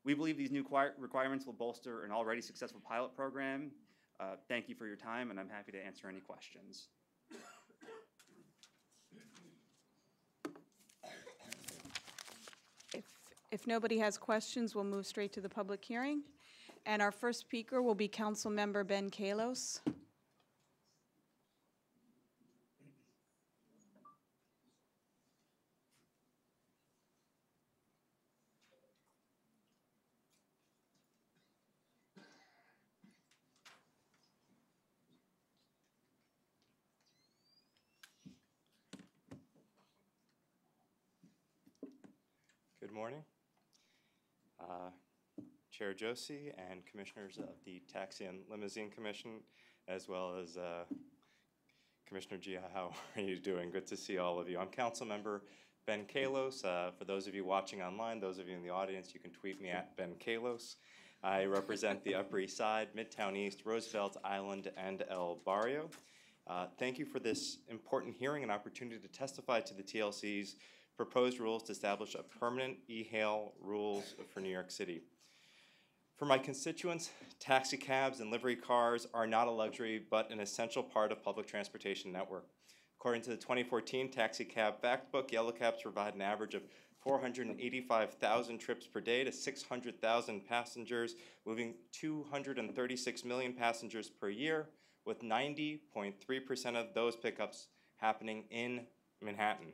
We believe these new requirements will bolster an already successful pilot program. Thank you for your time, and I'm happy to answer any questions. If nobody has questions, we'll move straight to the public hearing. And our first speaker will be Councilmember Ben Kalos. Good morning. Chair Joshi and commissioners of the Taxi and Limousine Commission, as well as Commissioner Gia, how are you doing? Good to see all of you. I'm Councilmember Ben Kalos. For those of you watching online, those of you in the audience, you can tweet me at Ben Kalos. I represent the Upper East Side, Midtown East, Roosevelt Island, and El Barrio. Thank you for this important hearing and opportunity to testify to the TLC's proposed rules to establish a permanent e-hail rules for New York City. For my constituents, taxi cabs and livery cars are not a luxury but an essential part of public transportation network. According to the 2014 Taxi Cab Fact Book, yellow cabs provide an average of 485,000 trips per day to 600,000 passengers, moving 236 million passengers per year, with 90.3% of those pickups happening in Manhattan.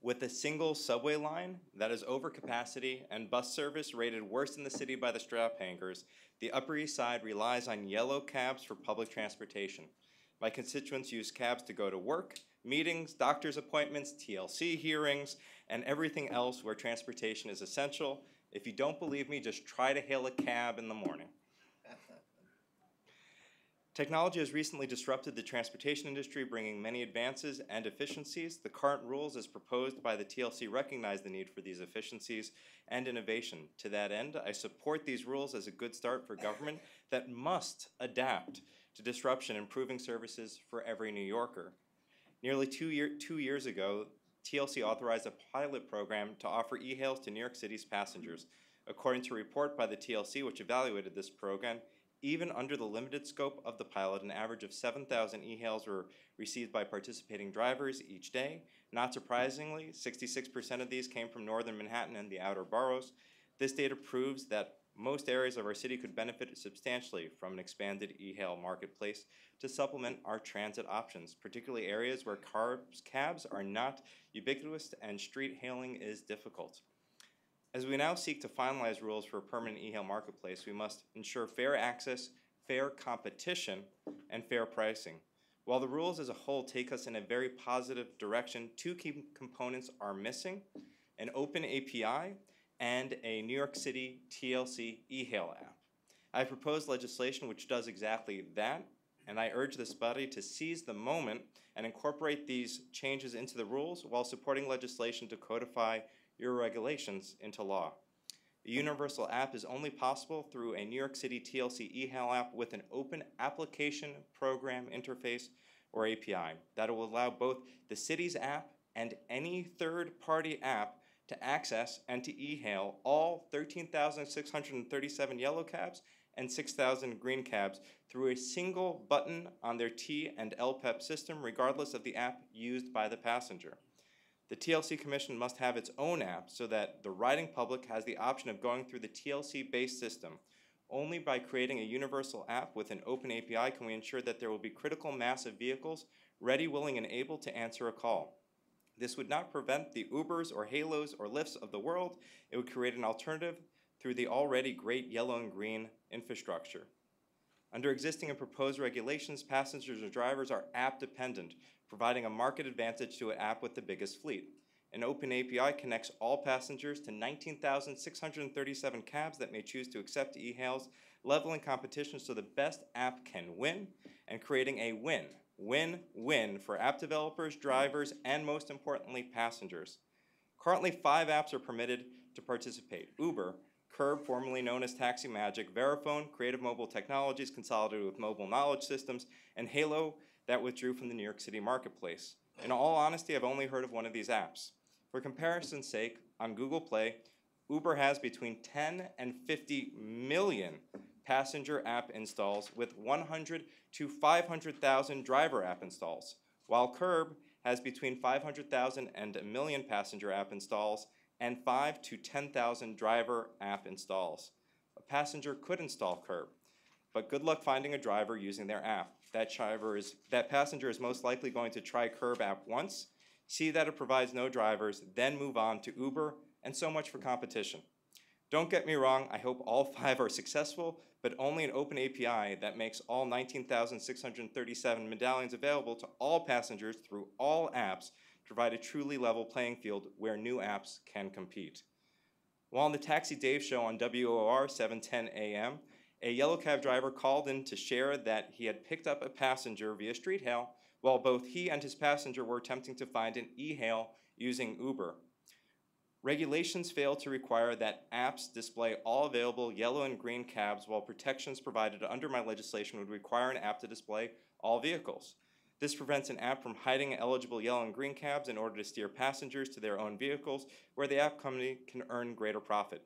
With a single subway line that is over capacity and bus service rated worst in the city by the strap hangers, the Upper East Side relies on yellow cabs for public transportation. My constituents use cabs to go to work, meetings, doctor's appointments, TLC hearings, and everything else where transportation is essential. If you don't believe me, just try to hail a cab in the morning. Technology has recently disrupted the transportation industry, bringing many advances and efficiencies. The current rules as proposed by the TLC recognize the need for these efficiencies and innovation. To that end, I support these rules as a good start for government that must adapt to disruption, improving services for every New Yorker. Nearly 2 years ago, TLC authorized a pilot program to offer e-hails to New York City's passengers. According to a report by the TLC, which evaluated this program, even under the limited scope of the pilot, an average of 7,000 e-hails were received by participating drivers each day. Not surprisingly, 66% of these came from northern Manhattan and the outer boroughs. This data proves that most areas of our city could benefit substantially from an expanded e-hail marketplace to supplement our transit options, particularly areas where cabs are not ubiquitous and street hailing is difficult. As we now seek to finalize rules for a permanent e-hail marketplace, we must ensure fair access, fair competition, and fair pricing. While the rules as a whole take us in a very positive direction, two key components are missing: an open API and a New York City TLC e-hail app. I proposed legislation which does exactly that, and I urge this body to seize the moment and incorporate these changes into the rules while supporting legislation to codify your regulations into law. A universal app is only possible through a New York City TLC e-hail app with an open application program interface or API that will allow both the city's app and any third-party app to access and to e-hail all 13,637 yellow cabs and 6,000 green cabs through a single button on their T and LPEP system, regardless of the app used by the passenger. The TLC Commission must have its own app so that the riding public has the option of going through the TLC-based system. Only by creating a universal app with an open API can we ensure that there will be critical mass of vehicles ready, willing, and able to answer a call. This would not prevent the Ubers or Halos or Lyfts of the world. It would create an alternative through the already great yellow and green infrastructure. Under existing and proposed regulations, passengers or drivers are app-dependent, providing a market advantage to an app with the biggest fleet. An open API connects all passengers to 19,637 cabs that may choose to accept e-hails, leveling competition so the best app can win, and creating a win-win-win for app developers, drivers, and most importantly, passengers. Currently, 5 apps are permitted to participate: Uber, Curb, formerly known as Taxi Magic, Verifone, Creative Mobile Technologies, consolidated with Mobile Knowledge Systems, and Halo, that withdrew from the New York City marketplace. In all honesty, I've only heard of one of these apps. For comparison's sake, on Google Play, Uber has between 10 and 50 million passenger app installs with 100 to 500,000 driver app installs, while Curb has between 500,000 and a million passenger app installs and 5 to 10,000 driver app installs. A passenger could install Curb, but good luck finding a driver using their app. That passenger is most likely going to try Curb app once, see that it provides no drivers, then move on to Uber, and so much for competition. Don't get me wrong, I hope all 5 are successful, but only an open API that makes all 19,637 medallions available to all passengers through all apps provide a truly level playing field where new apps can compete. While on the Taxi Dave show on WOR 710 AM, a yellow cab driver called in to share that he had picked up a passenger via street hail while both he and his passenger were attempting to find an e-hail using Uber. Regulations fail to require that apps display all available yellow and green cabs, while protections provided under my legislation would require an app to display all vehicles. This prevents an app from hiding eligible yellow and green cabs in order to steer passengers to their own vehicles, where the app company can earn greater profit.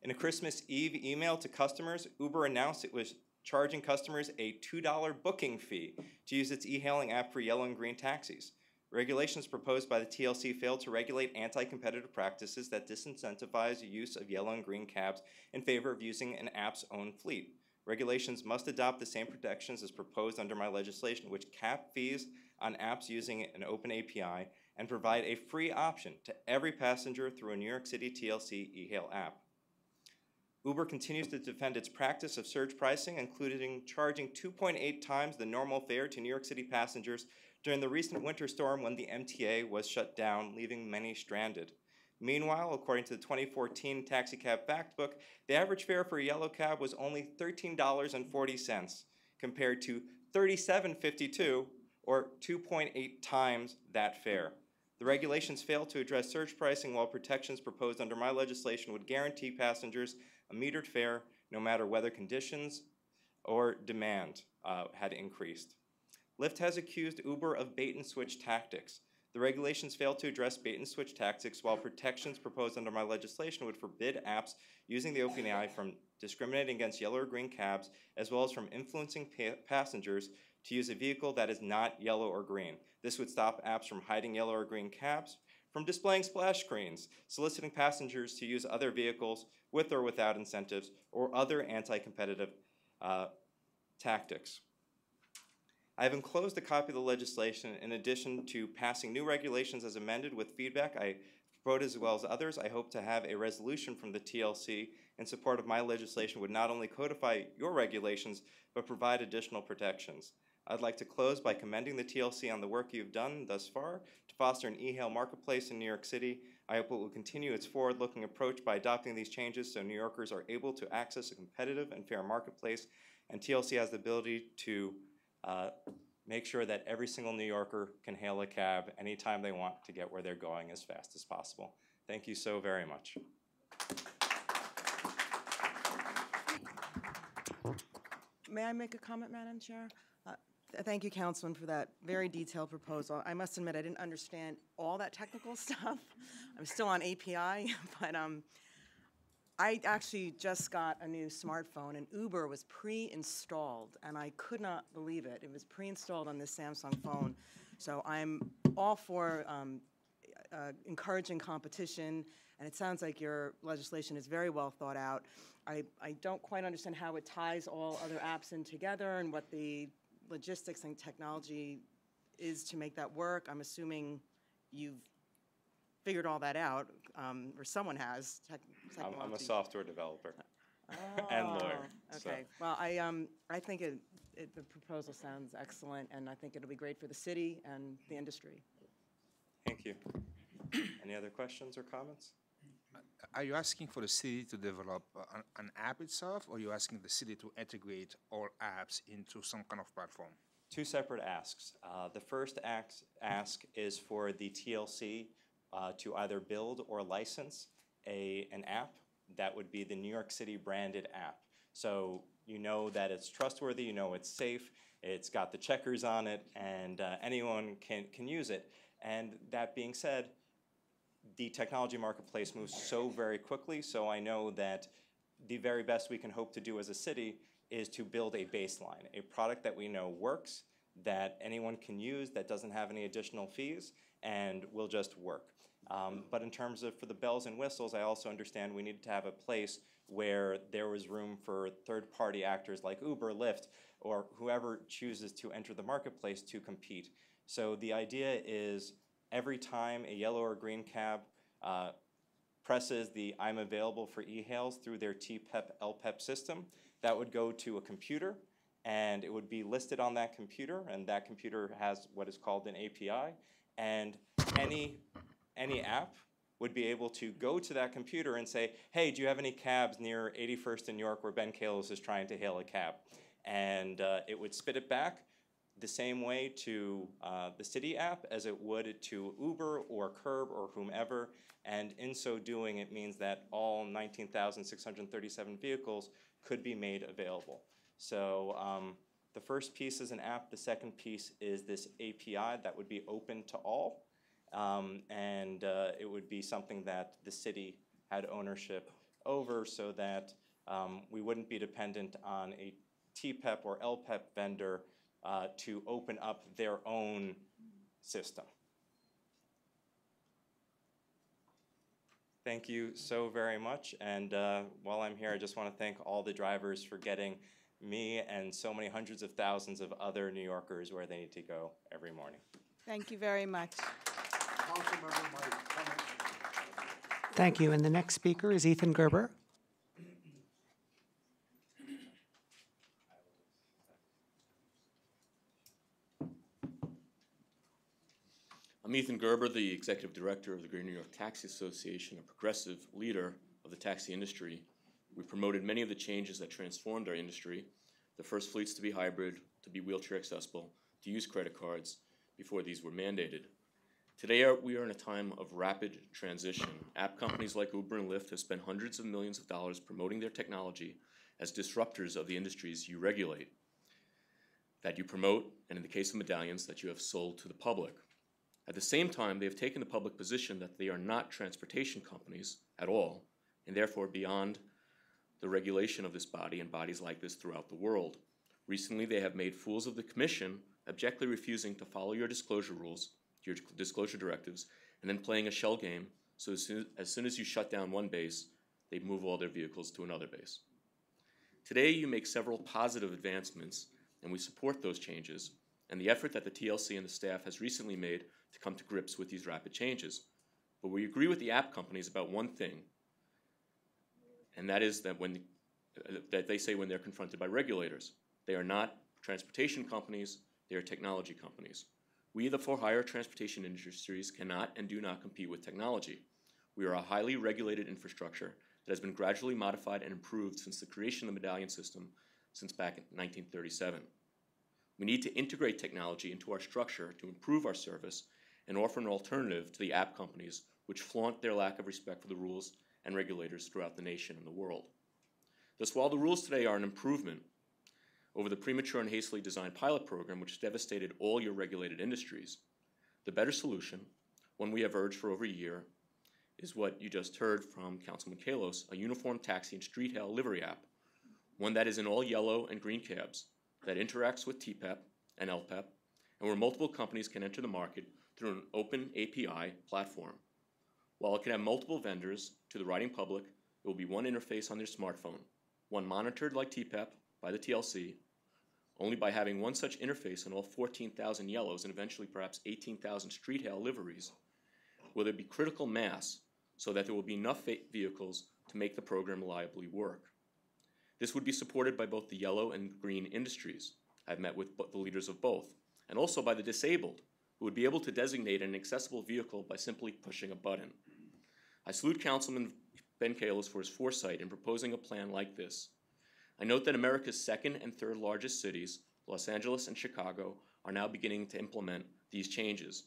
In a Christmas Eve email to customers, Uber announced it was charging customers a $2 booking fee to use its e-hailing app for yellow and green taxis. Regulations proposed by the TLC fail to regulate anti-competitive practices that disincentivize the use of yellow and green cabs in favor of using an app's own fleet. Regulations must adopt the same protections as proposed under my legislation, which cap fees on apps using an open API and provide a free option to every passenger through a New York City TLC e-hail app. Uber continues to defend its practice of surge pricing, including charging 2.8 times the normal fare to New York City passengers during the recent winter storm when the MTA was shut down, leaving many stranded. Meanwhile, according to the 2014 Taxicab Fact Book, the average fare for a yellow cab was only $13.40, compared to $37.52, or 2.8 times that fare. The regulations fail to address surge pricing, while protections proposed under my legislation would guarantee passengers a metered fare no matter weather conditions or demand had increased. Lyft has accused Uber of bait-and-switch tactics. The regulations fail to address bait-and-switch tactics, while protections proposed under my legislation would forbid apps using the OpenAI from discriminating against yellow or green cabs, as well as from influencing passengers to use a vehicle that is not yellow or green. This would stop apps from hiding yellow or green cabs, from displaying splash screens, soliciting passengers to use other vehicles with or without incentives, or other anti-competitive tactics. I have enclosed a copy of the legislation in addition to passing new regulations as amended with feedback I proposed as well as others. I hope to have a resolution from the TLC in support of my legislation would not only codify your regulations, but provide additional protections. I'd like to close by commending the TLC on the work you've done thus far to foster an e-hail marketplace in New York City. I hope it will continue its forward-looking approach by adopting these changes so New Yorkers are able to access a competitive and fair marketplace, and TLC has the ability to make sure that every single New Yorker can hail a cab anytime they want to get where they're going as fast as possible. Thank you so very much. May I make a comment, Madam Chair? Thank you, Councilman, for that very detailed proposal. I must admit, I didn't understand all that technical stuff. I'm still on API, but I actually just got a new smartphone, and Uber was pre-installed, and I could not believe it. It was pre-installed on this Samsung phone. So I'm all for encouraging competition, and it sounds like your legislation is very well thought out. I don't quite understand how it ties all other apps in together and what the logistics and technology is to make that work. I'm assuming you've figured all that out, or someone has. I'm a software developer and lawyer. Okay. So. Well, I think the proposal sounds excellent, and I think it'll be great for the city and the industry. Thank you. Any other questions or comments? Are you asking for the city to develop an app itself, or are you asking the city to integrate all apps into some kind of platform? Two separate asks. The first ask is for the TLC to either build or license an app that would be the New York City branded app. So you know that it's trustworthy, you know it's safe, it's got the checkers on it, and anyone can use it. And that being said, the technology marketplace moves so very quickly, so I know that the very best we can hope to do as a city is to build a baseline, a product that we know works, that anyone can use, that doesn't have any additional fees, and will just work. But in terms of for the bells and whistles, I also understand we need to have a place where there was room for third-party actors like Uber, Lyft, or whoever chooses to enter the marketplace to compete. So the idea is every time a yellow or green cab presses the I'm available for e-hails through their TPEP LPEP system, that would go to a computer, and it would be listed on that computer, and that computer has what is called an API, and any app would be able to go to that computer and say, hey, do you have any cabs near 81st in New York where Ben Kalos is trying to hail a cab? And it would spit it back. the same way to the city app as it would to Uber or Curb or whomever, and in so doing, it means that all 19,637 vehicles could be made available. So the first piece is an app. The second piece is this API that would be open to all, and it would be something that the city had ownership over, so that we wouldn't be dependent on a TPEP or LPEP vendor to open up their own system. Thank you so very much, and while I'm here, I just want to thank all the drivers for getting me and so many hundreds of thousands of other New Yorkers where they need to go every morning. Thank you very much. Thank you. And the next speaker is Ethan Gerber. I'm Ethan Gerber, the Executive Director of the Greater New York Taxi Association, a progressive leader of the taxi industry. We promoted many of the changes that transformed our industry, the first fleets to be hybrid, to be wheelchair accessible, to use credit cards before these were mandated. Today we are in a time of rapid transition. App companies like Uber and Lyft have spent hundreds of millions of dollars promoting their technology as disruptors of the industries you regulate, that you promote, and in the case of medallions, that you have sold to the public. At the same time, they have taken the public position that they are not transportation companies at all, and therefore beyond the regulation of this body and bodies like this throughout the world. Recently, they have made fools of the Commission, abjectly refusing to follow your disclosure rules, your disclosure directives, and then playing a shell game, so as soon as you shut down one base, they move all their vehicles to another base. Today, you make several positive advancements, and we support those changes, and the effort that the TLC and the staff has recently made to come to grips with these rapid changes. But we agree with the app companies about one thing, and that is that that they say when they're confronted by regulators. They are not transportation companies, they are technology companies. We, the for-hire transportation industries, cannot and do not compete with technology. We are a highly regulated infrastructure that has been gradually modified and improved since the creation of the medallion system since back in 1937. We need to integrate technology into our structure to improve our service and offer an alternative to the app companies which flaunt their lack of respect for the rules and regulators throughout the nation and the world. Thus, while the rules today are an improvement over the premature and hastily designed pilot program which devastated all your regulated industries, the better solution, one we have urged for over a year, is what you just heard from Councilman Kalos, a uniform taxi and street hail livery app, one that is in all yellow and green cabs, that interacts with TPEP and LPEP, and where multiple companies can enter the market through an open API platform. While it can have multiple vendors to the riding public, it will be one interface on their smartphone, one monitored like TPEP by the TLC. Only by having one such interface on all 14,000 yellows and eventually perhaps 18,000 street hail liveries will there be critical mass so that there will be enough vehicles to make the program reliably work. This would be supported by both the yellow and green industries. I've met with the leaders of both, and also by the disabled, who would be able to designate an accessible vehicle by simply pushing a button. I salute Councilman Ben Kalos for his foresight in proposing a plan like this. I note that America's second and third largest cities, Los Angeles and Chicago, are now beginning to implement these changes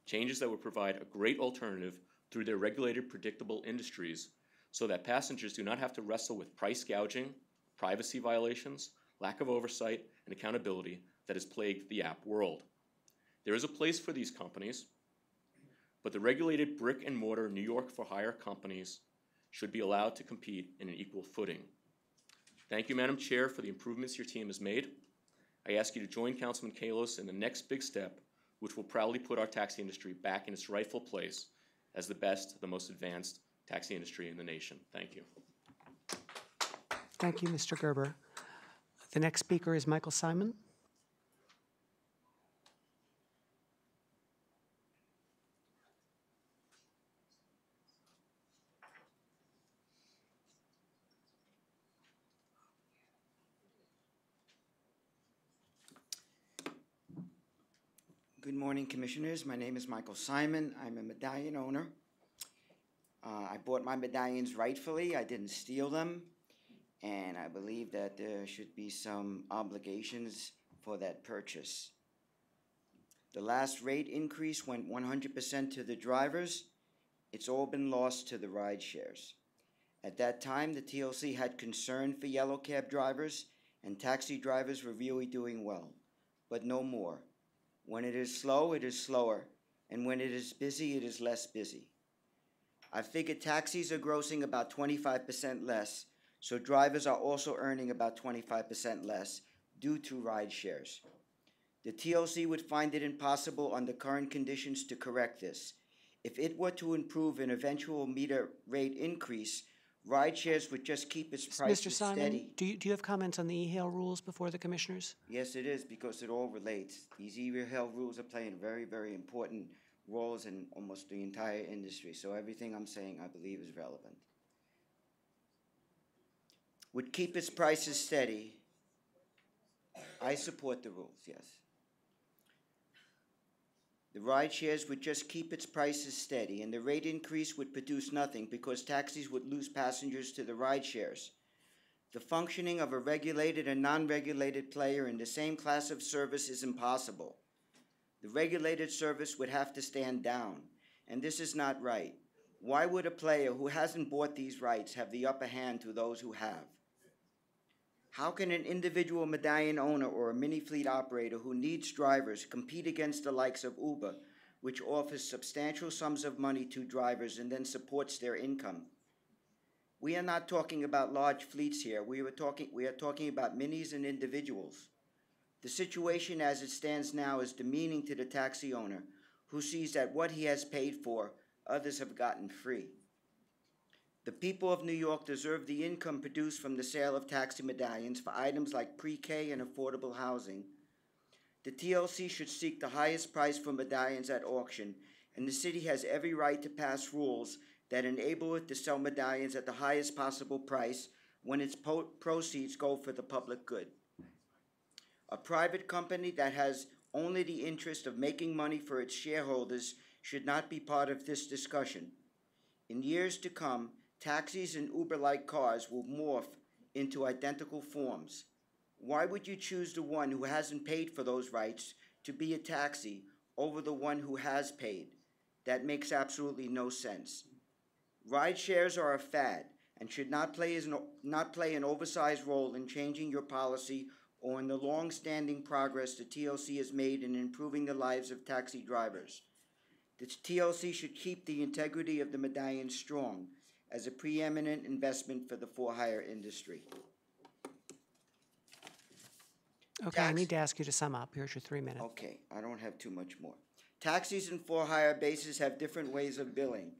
that would provide a great alternative through their regulated, predictable industries so that passengers do not have to wrestle with price gouging, privacy violations, lack of oversight, and accountability that has plagued the app world. There is a place for these companies, but the regulated brick-and-mortar New York for-hire companies should be allowed to compete in an equal footing. Thank you, Madam Chair, for the improvements your team has made. I ask you to join Councilman Kalos in the next big step, which will proudly put our taxi industry back in its rightful place as the best, the most advanced taxi industry in the nation. Thank you. Thank you, Mr. Gerber. The next speaker is Michael Simon. Good morning, Commissioners. My name is Michael Simon. I'm a medallion owner. I bought my medallions rightfully. I didn't steal them. And I believe that there should be some obligations for that purchase. The last rate increase went 100% to the drivers. It's all been lost to the ride shares. At that time, the TLC had concern for yellow cab drivers, and taxi drivers were really doing well, but no more. When it is slow, it is slower, and when it is busy, it is less busy. I figure taxis are grossing about 25% less, so drivers are also earning about 25% less due to ride shares. The TLC would find it impossible under current conditions to correct this. If it were to improve an eventual meter rate increase, ride shares would just keep its prices Mr. Simon, steady. do you have comments on the e-hail rules before the commissioners? Yes, it is, because it all relates. These e-hail rules are playing very, very important roles in almost the entire industry, so everything I'm saying, I believe, is relevant. Would keep its prices steady. I support the rules, yes. The ride shares would just keep its prices steady, and the rate increase would produce nothing because taxis would lose passengers to the ride shares. The functioning of a regulated and non-regulated player in the same class of service is impossible. The regulated service would have to stand down, and this is not right. Why would a player who hasn't bought these rights have the upper hand to those who have? How can an individual medallion owner or a mini fleet operator who needs drivers compete against the likes of Uber, which offers substantial sums of money to drivers and then supports their income? We are not talking about large fleets here. We are talking about minis and individuals. The situation as it stands now is demeaning to the taxi owner, who sees that what he has paid for, others have gotten free. The people of New York deserve the income produced from the sale of taxi medallions for items like pre-K and affordable housing. The TLC should seek the highest price for medallions at auction, and the city has every right to pass rules that enable it to sell medallions at the highest possible price when its proceeds go for the public good. A private company that has only the interest of making money for its shareholders should not be part of this discussion. In years to come, taxis and Uber-like cars will morph into identical forms. Why would you choose the one who hasn't paid for those rights to be a taxi over the one who has paid? That makes absolutely no sense. Ride shares are a fad and should not play an oversized role in changing your policy or in the long-standing progress the TLC has made in improving the lives of taxi drivers. The TLC should keep the integrity of the medallion strong as a preeminent investment for the for-hire industry. Okay, I need to ask you to sum up. Here's your 3 minutes. Okay, I don't have too much more. Taxis and for-hire bases have different ways of billing.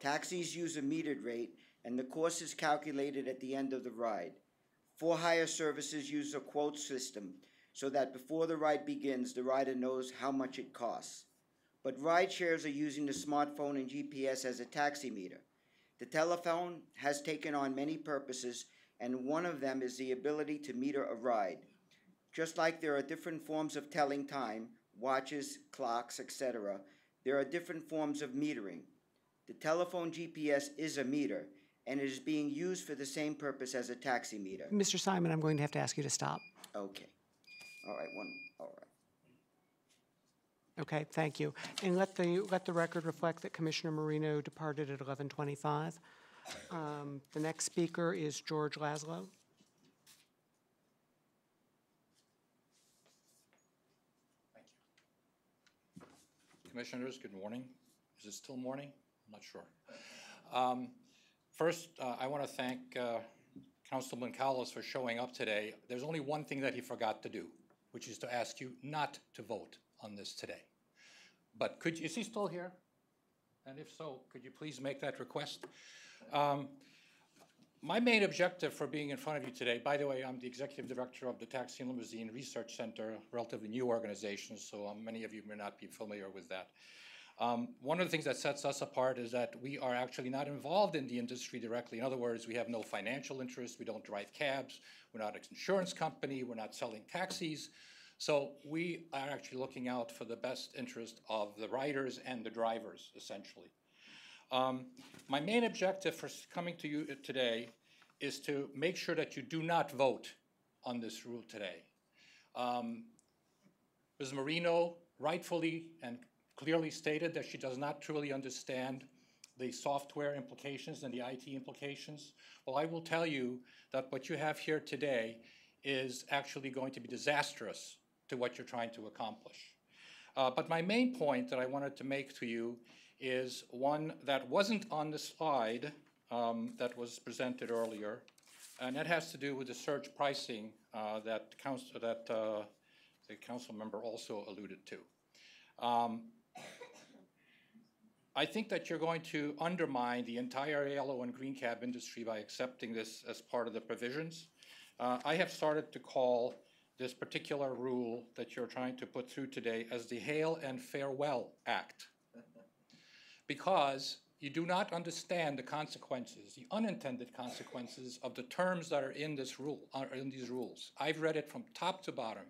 Taxis use a metered rate, and the cost is calculated at the end of the ride. For-hire services use a quote system, so that before the ride begins, the rider knows how much it costs. But ride shares are using the smartphone and GPS as a taxi meter. The telephone has taken on many purposes, and one of them is the ability to meter a ride. Just like there are different forms of telling time, watches, clocks, etc., there are different forms of metering. The telephone GPS is a meter, and it is being used for the same purpose as a taxi meter. Mr. Simon, I'm going to have to ask you to stop. Okay. All right, all right. Okay, thank you. And let the record reflect that Commissioner Marino departed at 11:25. The next speaker is George Laszlo. Commissioners, good morning. Is it still morning? I'm not sure. First, I want to thank Councilman Callis for showing up today. There's only one thing that he forgot to do, which is to ask you not to vote on this today. But is he still here? And if so, could you please make that request? My main objective for being in front of you today, by the way, I'm the executive director of the Taxi and Limousine Research Center, a relatively new organization, so many of you may not be familiar with that. One of the things that sets us apart is that we are actually not involved in the industry directly. In other words, we have no financial interest, we don't drive cabs, we're not an insurance company, we're not selling taxis. So we are actually looking out for the best interest of the riders and the drivers, essentially. My main objective for coming to you today is to make sure that you do not vote on this rule today. Ms. Marino rightfully and clearly stated that she does not truly understand the software implications and the IT implications. Well, I will tell you that what you have here today is actually going to be disastrous to what you're trying to accomplish. But my main point that I wanted to make to you is one that wasn't on the slide that was presented earlier, and that has to do with the surge pricing that the council member also alluded to. I think that you're going to undermine the entire yellow and green cab industry by accepting this as part of the provisions. I have started to call this particular rule that you're trying to put through today as the Hail and Farewell Act, because you do not understand the consequences, the unintended consequences of the terms that are in this rule, in these rules. I've read it from top to bottom.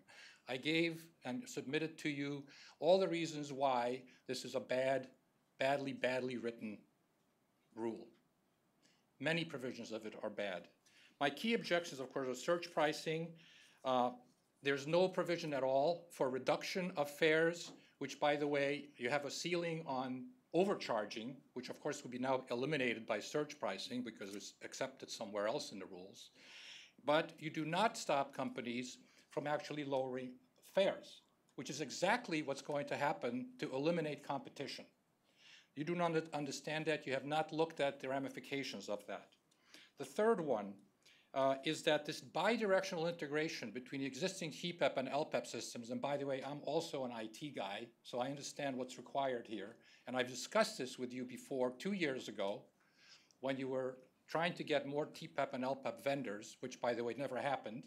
I gave and submitted to you all the reasons why this is a badly written rule. Many provisions of it are bad. My key objections, of course, are surge pricing. There's no provision at all for reduction of fares, which, by the way, you have a ceiling on overcharging, which of course will be now eliminated by surge pricing because it's accepted somewhere else in the rules. But you do not stop companies from actually lowering fares, which is exactly what's going to happen to eliminate competition. You do not understand that. You have not looked at the ramifications of that. The third one is that this bidirectional integration between the existing HEPEP and LPEP systems, and by the way, I'm also an IT guy, so I understand what's required here, and I've discussed this with you before 2 years ago when you were trying to get more TPEP and LPEP vendors, which, by the way, never happened.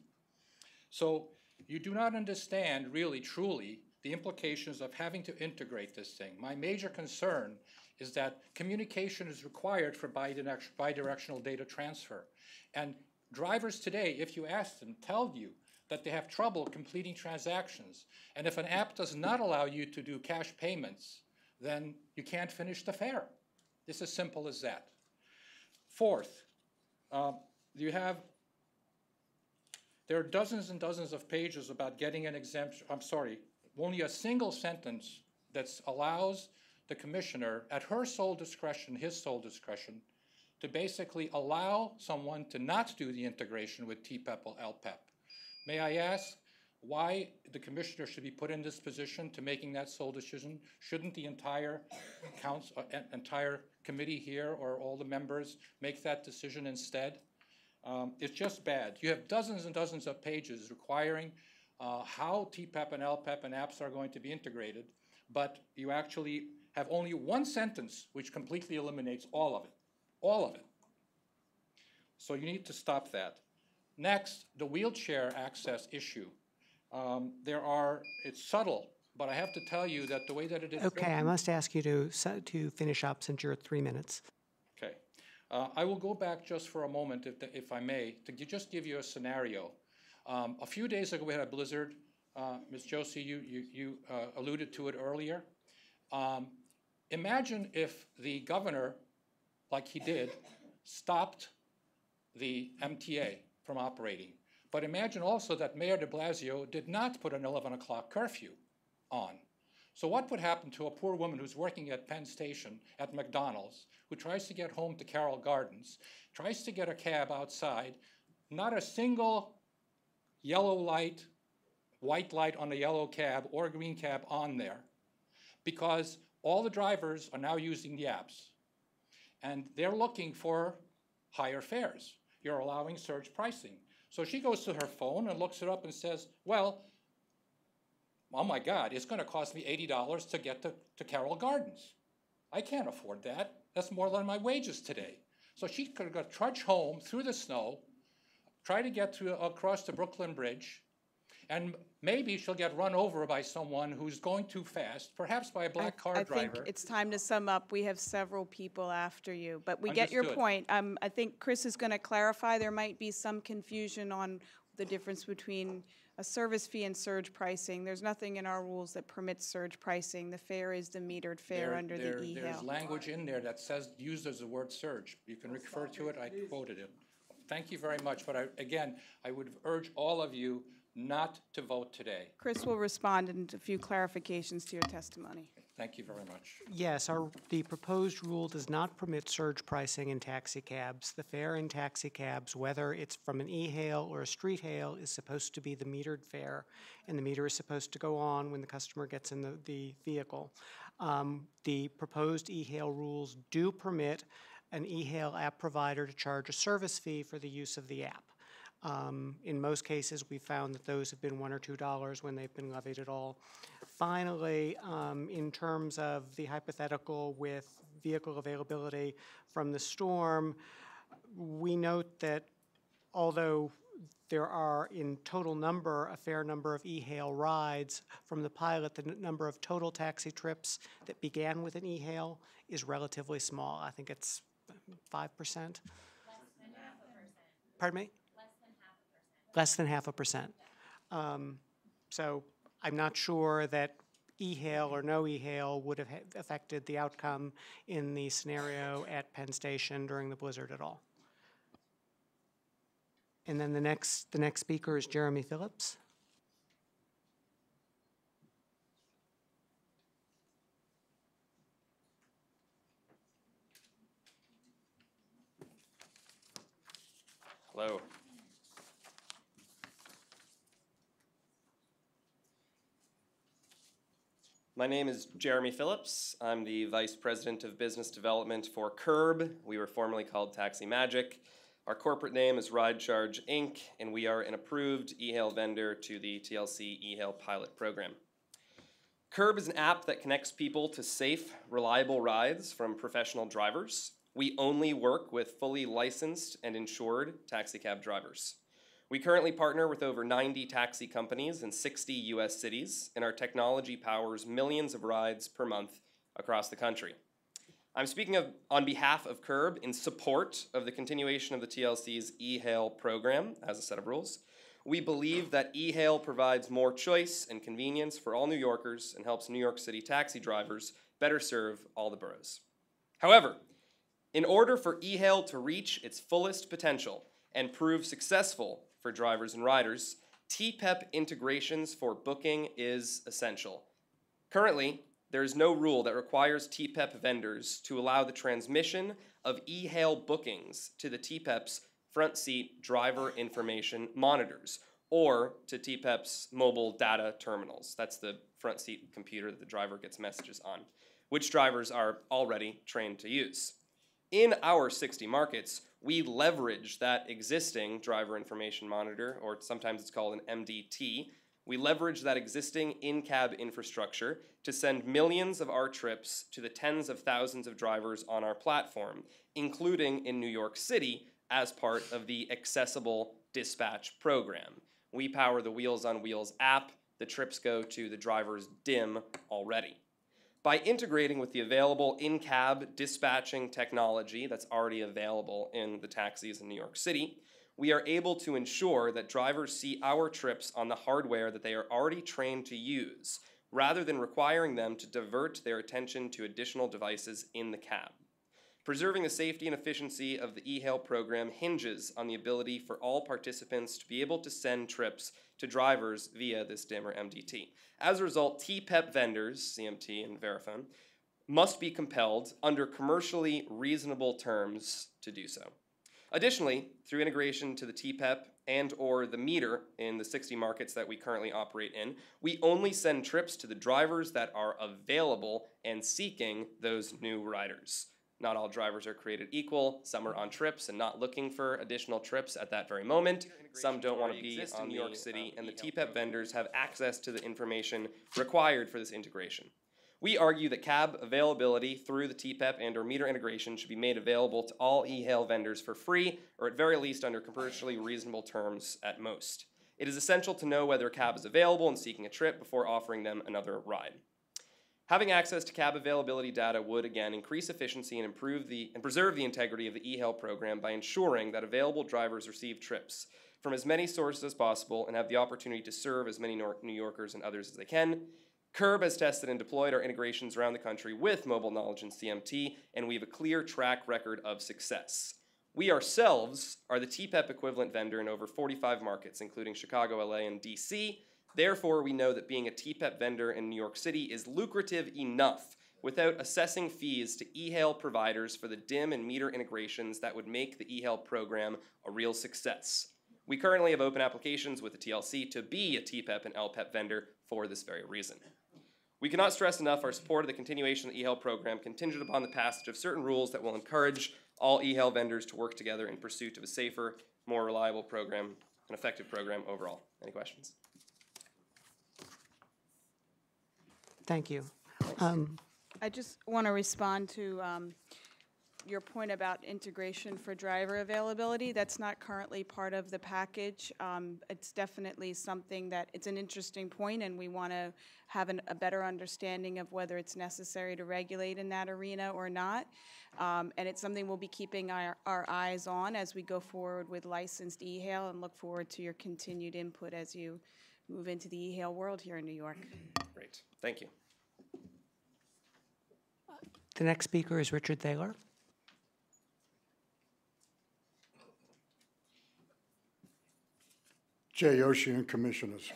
So you do not understand, really, truly, the implications of having to integrate this thing. My major concern is that communication is required for bidirectional data transfer. And drivers today, if you ask them, tell you that they have trouble completing transactions. And if an app does not allow you to do cash payments, then you can't finish the fare. It's as simple as that. Fourth, there are dozens and dozens of pages about getting an exemption. I'm sorry, only a single sentence that allows the commissioner, at her sole discretion, his sole discretion, to basically allow someone to not do the integration with TPEP or LPEP. May I ask why the commissioner should be put in this position to making that sole decision? Shouldn't the entire council, entire committee here or all the members make that decision instead? It's just bad. You have dozens and dozens of pages requiring how TPEP and LPEP and apps are going to be integrated, but you actually have only one sentence which completely eliminates all of it. All of it. So you need to stop that. Next, the wheelchair access issue. It's subtle, but I have to tell you that the way that it is. Okay, I must ask you to finish up since you're at 3 minutes. Okay. I will go back just for a moment, if I may, to just give you a scenario. A few days ago, we had a blizzard. Ms. Josie, you alluded to it earlier. Imagine if the governor, like he did, stopped the MTA from operating. But imagine also that Mayor de Blasio did not put an 11 o'clock curfew on. So what would happen to a poor woman who's working at Penn Station at McDonald's, who tries to get home to Carroll Gardens, tries to get a cab outside, not a single yellow light, white light on the yellow cab or green cab on there, because all the drivers are now using the apps. And they're looking for higher fares. You're allowing surge pricing. So she goes to her phone and looks it up and says, well, oh my God, it's going to cost me $80 to get to Carroll Gardens. I can't afford that. That's more than my wages today. So she could go trudge home through the snow, try to get across the Brooklyn Bridge, and maybe she'll get run over by someone who's going too fast, perhaps by a black car driver. I think it's time to sum up. We have several people after you, but we get your point. I think Chris is going to clarify there might be some confusion on the difference between a service fee and surge pricing. There's nothing in our rules that permits surge pricing. The fare is the metered fare under the e-hail. There's language in there that uses the word surge. You can refer to it. I quoted it. Thank you very much. But again, I would urge all of you not to vote today. Chris will respond in a few clarifications to your testimony. Thank you very much. Yes, the proposed rule does not permit surge pricing in taxi cabs. The fare in taxi cabs, whether it's from an e-hail or a street hail, is supposed to be the metered fare, and the meter is supposed to go on when the customer gets in the vehicle. The proposed e-hail rules do permit an e-hail app provider to charge a service fee for the use of the app. In most cases, we found that those have been $1 or $2 when they've been levied at all. Finally, in terms of the hypothetical with vehicle availability from the storm, we note that although there are in total number, a fair number of e-hail rides from the pilot, the number of total taxi trips that began with an e-hail is relatively small. I think it's 5%. Pardon me? Less than half a percent. So I'm not sure that e-hail or no e-hail would have affected the outcome in the scenario at Penn Station during the blizzard at all. And then the next speaker is Jeremy Phillips. Hello. My name is Jeremy Phillips. I'm the Vice President of Business Development for Curb. We were formerly called Taxi Magic. Our corporate name is Ride Charge Inc., and we are an approved e-hail vendor to the TLC e-hail pilot program. Curb is an app that connects people to safe, reliable rides from professional drivers. We only work with fully licensed and insured taxi cab drivers. We currently partner with over 90 taxi companies in 60 US cities, and our technology powers millions of rides per month across the country. I'm speaking on behalf of Curb in support of the continuation of the TLC's e-hail program as a set of rules. We believe that e-hail provides more choice and convenience for all New Yorkers and helps New York City taxi drivers better serve all the boroughs. However, in order for e-hail to reach its fullest potential and prove successful for drivers and riders, TPEP integrations for booking is essential. Currently, there is no rule that requires TPEP vendors to allow the transmission of e-hail bookings to the TPEP's front seat driver information monitors or to TPEP's mobile data terminals. That's the front seat computer that the driver gets messages on, which drivers are already trained to use. In our 60 markets, we leverage that existing driver information monitor, or sometimes it's called an MDT. We leverage that existing in-cab infrastructure to send millions of our trips to the tens of thousands of drivers on our platform, including in New York City as part of the Accessible Dispatch program. We power the Wheels on Wheels app. The trips go to the driver's DIM already. By integrating with the available in-cab dispatching technology that's already available in the taxis in New York City, we are able to ensure that drivers see our trips on the hardware that they are already trained to use, rather than requiring them to divert their attention to additional devices in the cab. Preserving the safety and efficiency of the e-hail program hinges on the ability for all participants to be able to send trips to drivers via this DIM or MDT. As a result, TPEP vendors, CMT and Verifone, must be compelled under commercially reasonable terms to do so. Additionally, through integration to the TPEP and or the meter in the 60 markets that we currently operate in, we only send trips to the drivers that are available and seeking those new riders. Not all drivers are created equal. Some are on trips and not looking for additional trips at that very moment. Some don't want to be on New York City, and the TPEP vendors have access to the information required for this integration. We argue that cab availability through the TPEP and or meter integration should be made available to all e-hail vendors for free, or at very least under commercially reasonable terms at most. It is essential to know whether a cab is available and seeking a trip before offering them another ride. Having access to cab availability data would, again, increase efficiency and preserve the integrity of the e-hail program by ensuring that available drivers receive trips from as many sources as possible and have the opportunity to serve as many New Yorkers and others as they can. Curb has tested and deployed our integrations around the country with Mobile Knowledge and CMT, and we have a clear track record of success. We ourselves are the TPEP equivalent vendor in over 45 markets, including Chicago, LA, and DC. Therefore, we know that being a TPEP vendor in New York City is lucrative enough without assessing fees to e-hail providers for the DIM and meter integrations that would make the e-hail program a real success. We currently have open applications with the TLC to be a TPEP and LPEP vendor for this very reason. We cannot stress enough our support of the continuation of the e-hail program contingent upon the passage of certain rules that will encourage all e-hail vendors to work together in pursuit of a safer, more reliable program, an effective program overall. Any questions? Thank you. I just want to respond to your point about integration for driver availability. That's not currently part of the package. It's definitely something that, it's an interesting point, and we want to have a better understanding of whether it's necessary to regulate in that arena or not. And it's something we'll be keeping our eyes on as we go forward with licensed e-hail, and look forward to your continued input as you move into the e-hail world here in New York. Great, thank you. The next speaker is Richard Thaler. Chair Yoshi and Commissioners.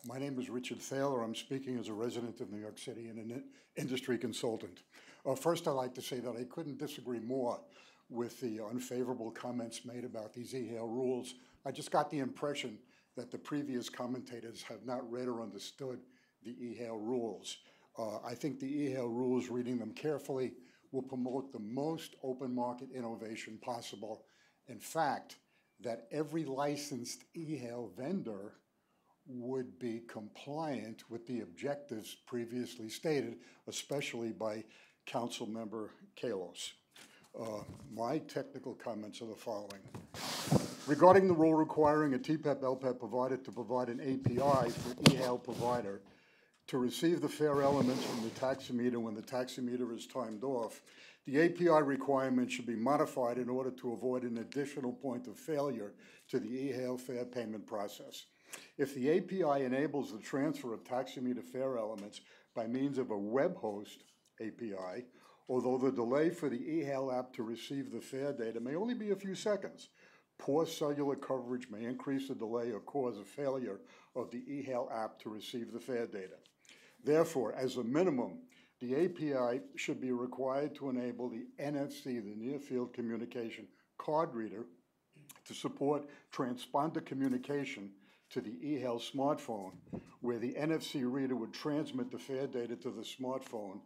My name is Richard Thaler. I'm speaking as a resident of New York City and an industry consultant. First, I'd like to say that I couldn't disagree more with the unfavorable comments made about these e-hail rules. I just got the impression that the previous commentators have not read or understood the e-hail rules. I think the e-hail rules, reading them carefully, will promote the most open market innovation possible. In fact, that every licensed e-hail vendor would be compliant with the objectives previously stated, especially by Council Member Kalos. My technical comments are the following. Regarding the rule requiring a TPEP-LPEP provider to provide an API for e-hail provider to receive the fare elements from the taximeter when the taximeter is timed off, the API requirement should be modified in order to avoid an additional point of failure to the e-hail fare payment process. If the API enables the transfer of taximeter fare elements by means of a web host API, although the delay for the e-hail app to receive the fare data may only be a few seconds, poor cellular coverage may increase the delay or cause a failure of the e-hail app to receive the fare data. Therefore, as a minimum, the API should be required to enable the NFC, the Near Field Communication card reader, to support transponder communication to the e-hail smartphone, where the NFC reader would transmit the fare data to the smartphone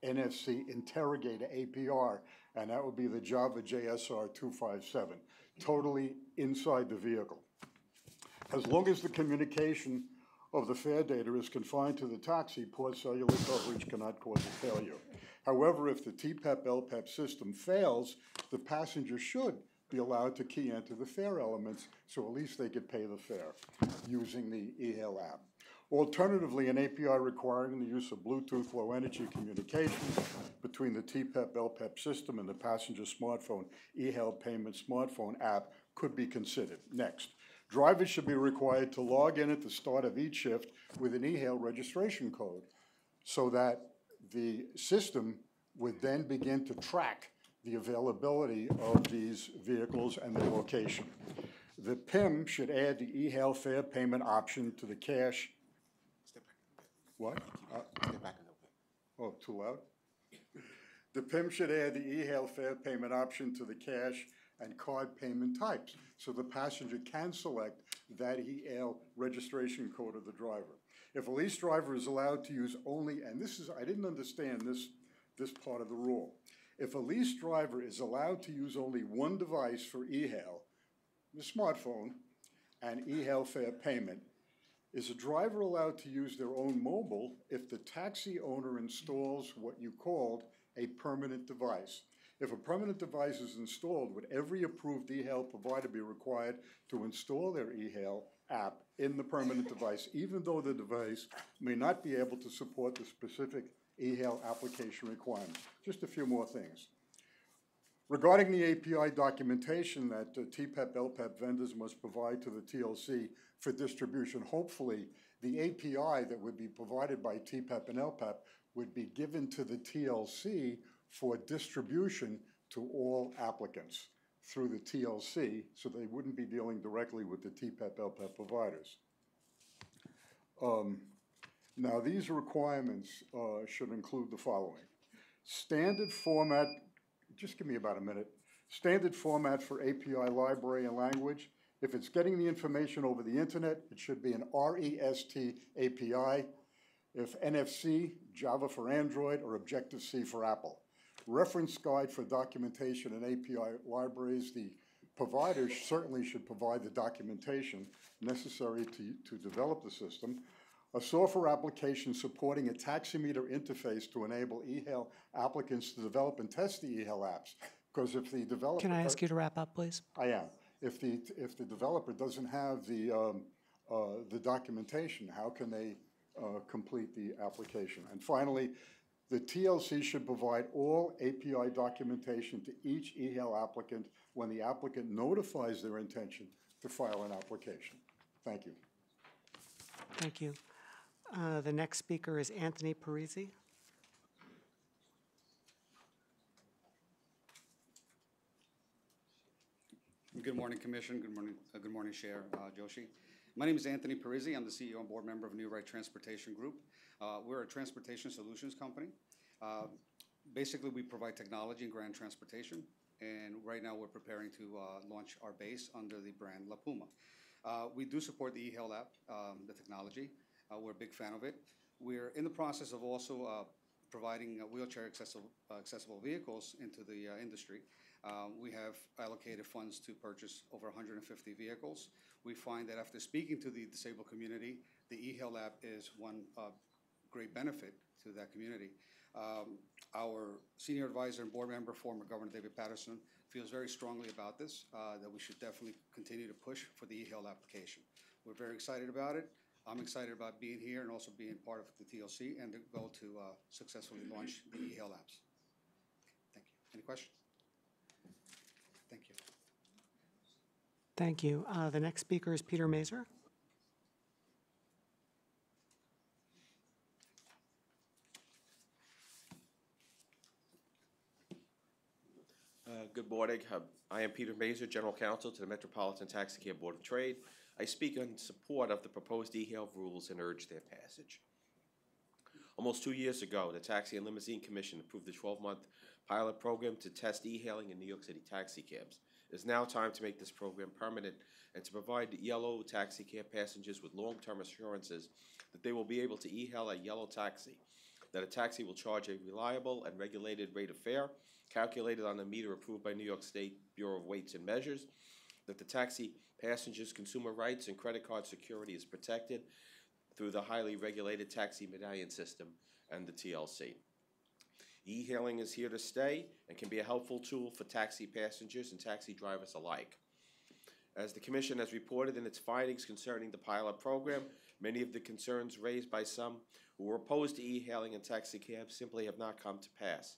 NFC interrogator APR, and that would be the Java JSR 257, totally inside the vehicle. As long as the communication of the fare data is confined to the taxi, poor cellular coverage cannot cause a failure. However, if the TPEP-LPEP system fails, the passenger should be allowed to key enter the fare elements, so at least they could pay the fare using the e-hail app. Alternatively, an API requiring the use of Bluetooth Low Energy communication between the TPEP-LPEP system and the passenger smartphone e-hail payment smartphone app could be considered. Next, drivers should be required to log in at the start of each shift with an e-hail registration code so that the system would then begin to track the availability of these vehicles and their location. The PIM should add the e-hail fare payment option to the cash. What? Step back a little bit. Oh, too loud? The PIM should add the e-hail fare payment option to the cash and card payment types, so the passenger can select that e-hail registration code of the driver. If a lease driver is allowed to use only, and this is, I didn't understand this part of the rule. If a lease driver is allowed to use only one device for e-hail, the smartphone, and e-hail fare payment, is a driver allowed to use their own mobile if the taxi owner installs what you called a permanent device? If a permanent device is installed, would every approved e-hail provider be required to install their e-hail app in the permanent device, even though the device may not be able to support the specific e-hail application requirements? Just a few more things. Regarding the API documentation that TPEP-LPEP vendors must provide to the TLC for distribution, hopefully the API that would be provided by TPEP and LPEP would be given to the TLC for distribution to all applicants through the TLC, so they wouldn't be dealing directly with the TPEP, LPEP providers. Now, these requirements should include the following. Standard format, just give me about a minute. Standard format for API library and language. If it's getting the information over the internet, it should be an REST API. If NFC, Java for Android, or Objective-C for Apple. Reference guide for documentation and API libraries. The providers certainly should provide the documentation necessary to develop the system. A software application supporting a taximeter interface to enable e-hail applicants to develop and test the e-hail apps. Because if the developer... Can I ask you to wrap up, please? I am. If the developer doesn't have the documentation, how can they complete the application? And finally, the TLC should provide all API documentation to each e-hail applicant when the applicant notifies their intention to file an application. Thank you. Thank you. The next speaker is Anthony Parisi. Good morning, Commission. Good morning, Chair Joshi. My name is Anthony Parisi. I'm the CEO and board member of New Right Transportation Group. We're a transportation solutions company. Basically, we provide technology and ground transportation, and right now we're preparing to launch our base under the brand La Puma. We do support the e-hail app, the technology. We're a big fan of it. We're in the process of also providing wheelchair accessible vehicles into the industry. We have allocated funds to purchase over 150 vehicles. We find that after speaking to the disabled community, the e-hail app is one great benefit to that community. Our senior advisor and board member, former Governor David Patterson, feels very strongly about this, that we should definitely continue to push for the e-hail application. We're very excited about it. I'm excited about being here and also being part of the TLC and the goal to successfully launch the e-hail apps. Thank you. Any questions? Thank you. Thank you. The next speaker is Peter Mazur. Good morning. I am Peter Mazur, General Counsel to the Metropolitan Taxicab Board of Trade. I speak in support of the proposed e-hail rules and urge their passage. Almost 2 years ago, the Taxi and Limousine Commission approved the 12-month pilot program to test e-hailing in New York City taxicabs. It is now time to make this program permanent and to provide yellow taxicab passengers with long-term assurances that they will be able to e-hail a yellow taxi, that a taxi will charge a reliable and regulated rate of fare calculated on a meter approved by New York State Bureau of Weights and Measures, that the taxi passengers' consumer rights and credit card security is protected through the highly regulated taxi medallion system and the TLC. E-hailing is here to stay and can be a helpful tool for taxi passengers and taxi drivers alike. As the Commission has reported in its findings concerning the pilot program, many of the concerns raised by some who were opposed to e-hailing and taxi cabs simply have not come to pass.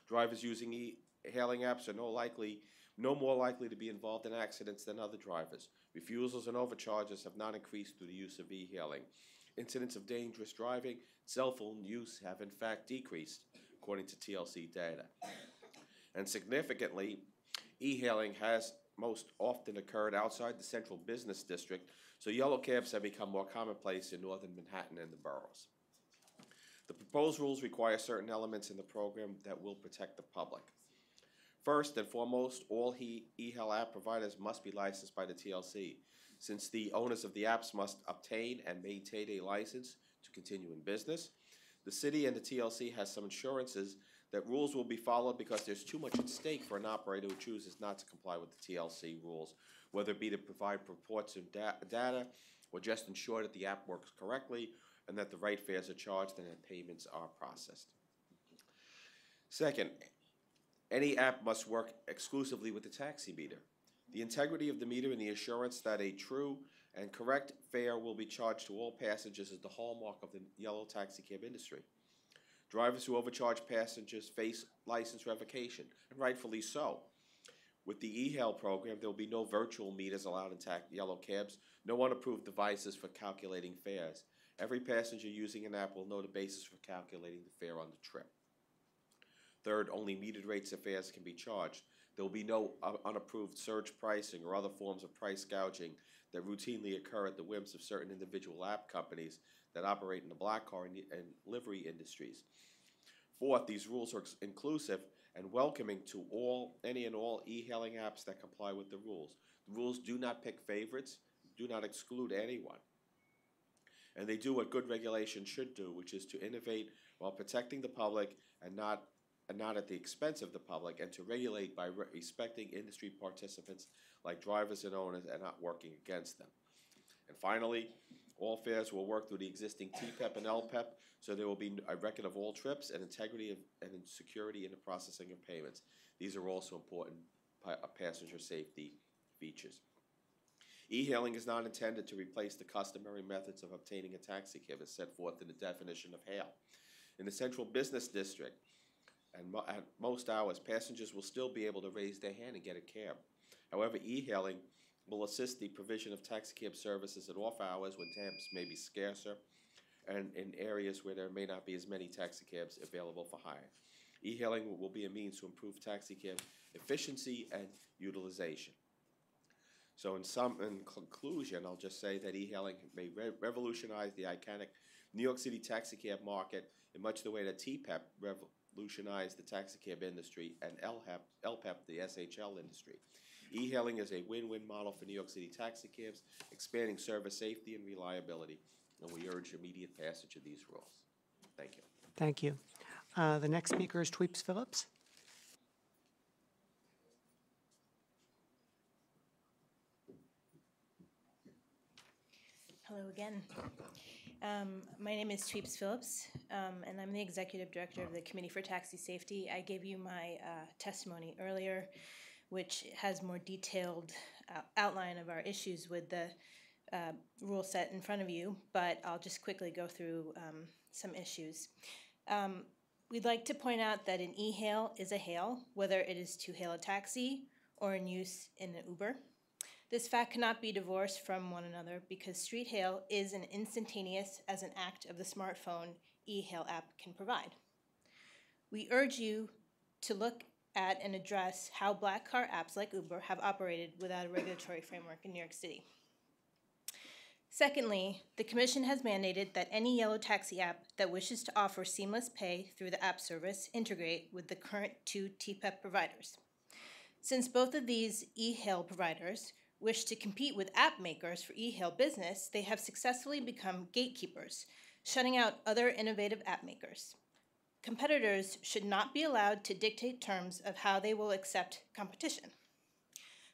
Drivers using e-hailing apps are no more likely to be involved in accidents than other drivers. Refusals and overcharges have not increased through the use of e-hailing. Incidents of dangerous driving, cell phone use have in fact decreased, according to TLC data. And significantly, e-hailing has most often occurred outside the central business district, so yellow cabs have become more commonplace in northern Manhattan and the boroughs. The proposed rules require certain elements in the program that will protect the public. First and foremost, all e-hail app providers must be licensed by the TLC, since the owners of the apps must obtain and maintain a license to continue in business. The city and the TLC has some assurances that rules will be followed because there's too much at stake for an operator who chooses not to comply with the TLC rules, whether it be to provide reports and data or just ensure that the app works correctly and that the right fares are charged and that payments are processed. Second, any app must work exclusively with the taxi meter. The integrity of the meter and the assurance that a true and correct fare will be charged to all passengers is the hallmark of the yellow taxicab industry. Drivers who overcharge passengers face license revocation, and rightfully so. With the e-hail program, there will be no virtual meters allowed in yellow cabs, no unapproved devices for calculating fares. Every passenger using an app will know the basis for calculating the fare on the trip. Third, only metered rates of fares can be charged. There will be no unapproved surge pricing or other forms of price gouging that routinely occur at the whims of certain individual app companies that operate in the black car and livery industries. Fourth, these rules are inclusive and welcoming to any and all e-hailing apps that comply with the rules. The rules do not pick favorites, do not exclude anyone. And they do what good regulation should do, which is to innovate while protecting the public and not at the expense of the public, and to regulate by respecting industry participants like drivers and owners and not working against them. And finally, all fares will work through the existing TPEP and LPEP, so there will be a record of all trips and integrity and security in the processing of payments. These are also important passenger safety features. E-hailing is not intended to replace the customary methods of obtaining a taxi cab as set forth in the definition of hail. In the central business district, and at most hours, passengers will still be able to raise their hand and get a cab. However, e-hailing will assist the provision of taxi cab services at off hours when cabs may be scarcer and in areas where there may not be as many taxi cabs available for hire. E-hailing will be a means to improve taxi cab efficiency and utilization. So in conclusion, I'll just say that e-hailing may revolutionize the iconic New York City taxi cab market in much the way that TPEP revolutionized the taxi cab industry and LPEP the SHL industry. E-hailing is a win-win model for New York City taxi cabs, expanding service safety and reliability, and we urge immediate passage of these rules. Thank you. Thank you. The next speaker is Tweeps Phillips. Hello again. My name is Tweeps Phillips, and I'm the Executive Director of the Committee for Taxi Safety. I gave you my testimony earlier, which has more detailed outline of our issues with the rule set in front of you, but I'll just quickly go through some issues. We'd like to point out that an e-hail is a hail, whether it is to hail a taxi or in use in an Uber. This fact cannot be divorced from one another because street hail is as instantaneous as an act of the smartphone e-hail app can provide. We urge you to look at and address how black car apps like Uber have operated without a regulatory framework in New York City. Secondly, the Commission has mandated that any yellow taxi app that wishes to offer seamless pay through the app service integrate with the current two TPEP providers. Since both of these e-hail providers wish to compete with app makers for e-hail business, they have successfully become gatekeepers, shutting out other innovative app makers. Competitors should not be allowed to dictate terms of how they will accept competition.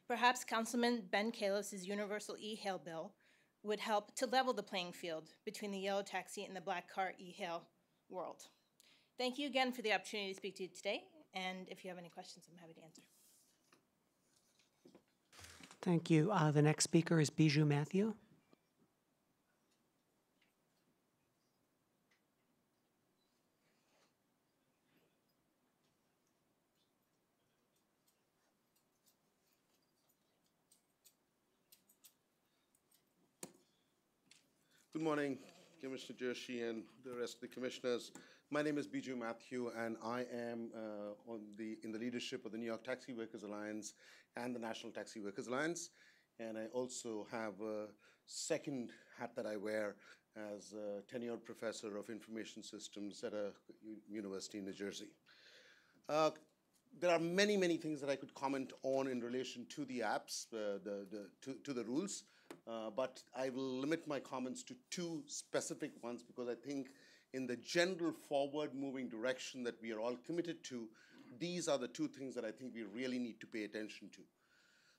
Perhaps Councilman Ben Kalos's universal e-hail bill would help to level the playing field between the yellow taxi and the black car e-hail world. Thank you again for the opportunity to speak to you today, and if you have any questions, I'm happy to answer. Thank you. The next speaker is Bijou Matthew. Good morning, Commissioner Joshi and the rest of the commissioners. My name is Bijou Matthew, and I am in the leadership of the New York Taxi Workers Alliance and the National Taxi Workers Alliance. And I also have a second hat that I wear as a tenured professor of information systems at a university in New Jersey. There are many, many things that I could comment on in relation to the apps, to the rules, but I will limit my comments to two specific ones because I think in the general forward-moving direction that we are all committed to, these are the two things that I think we really need to pay attention to.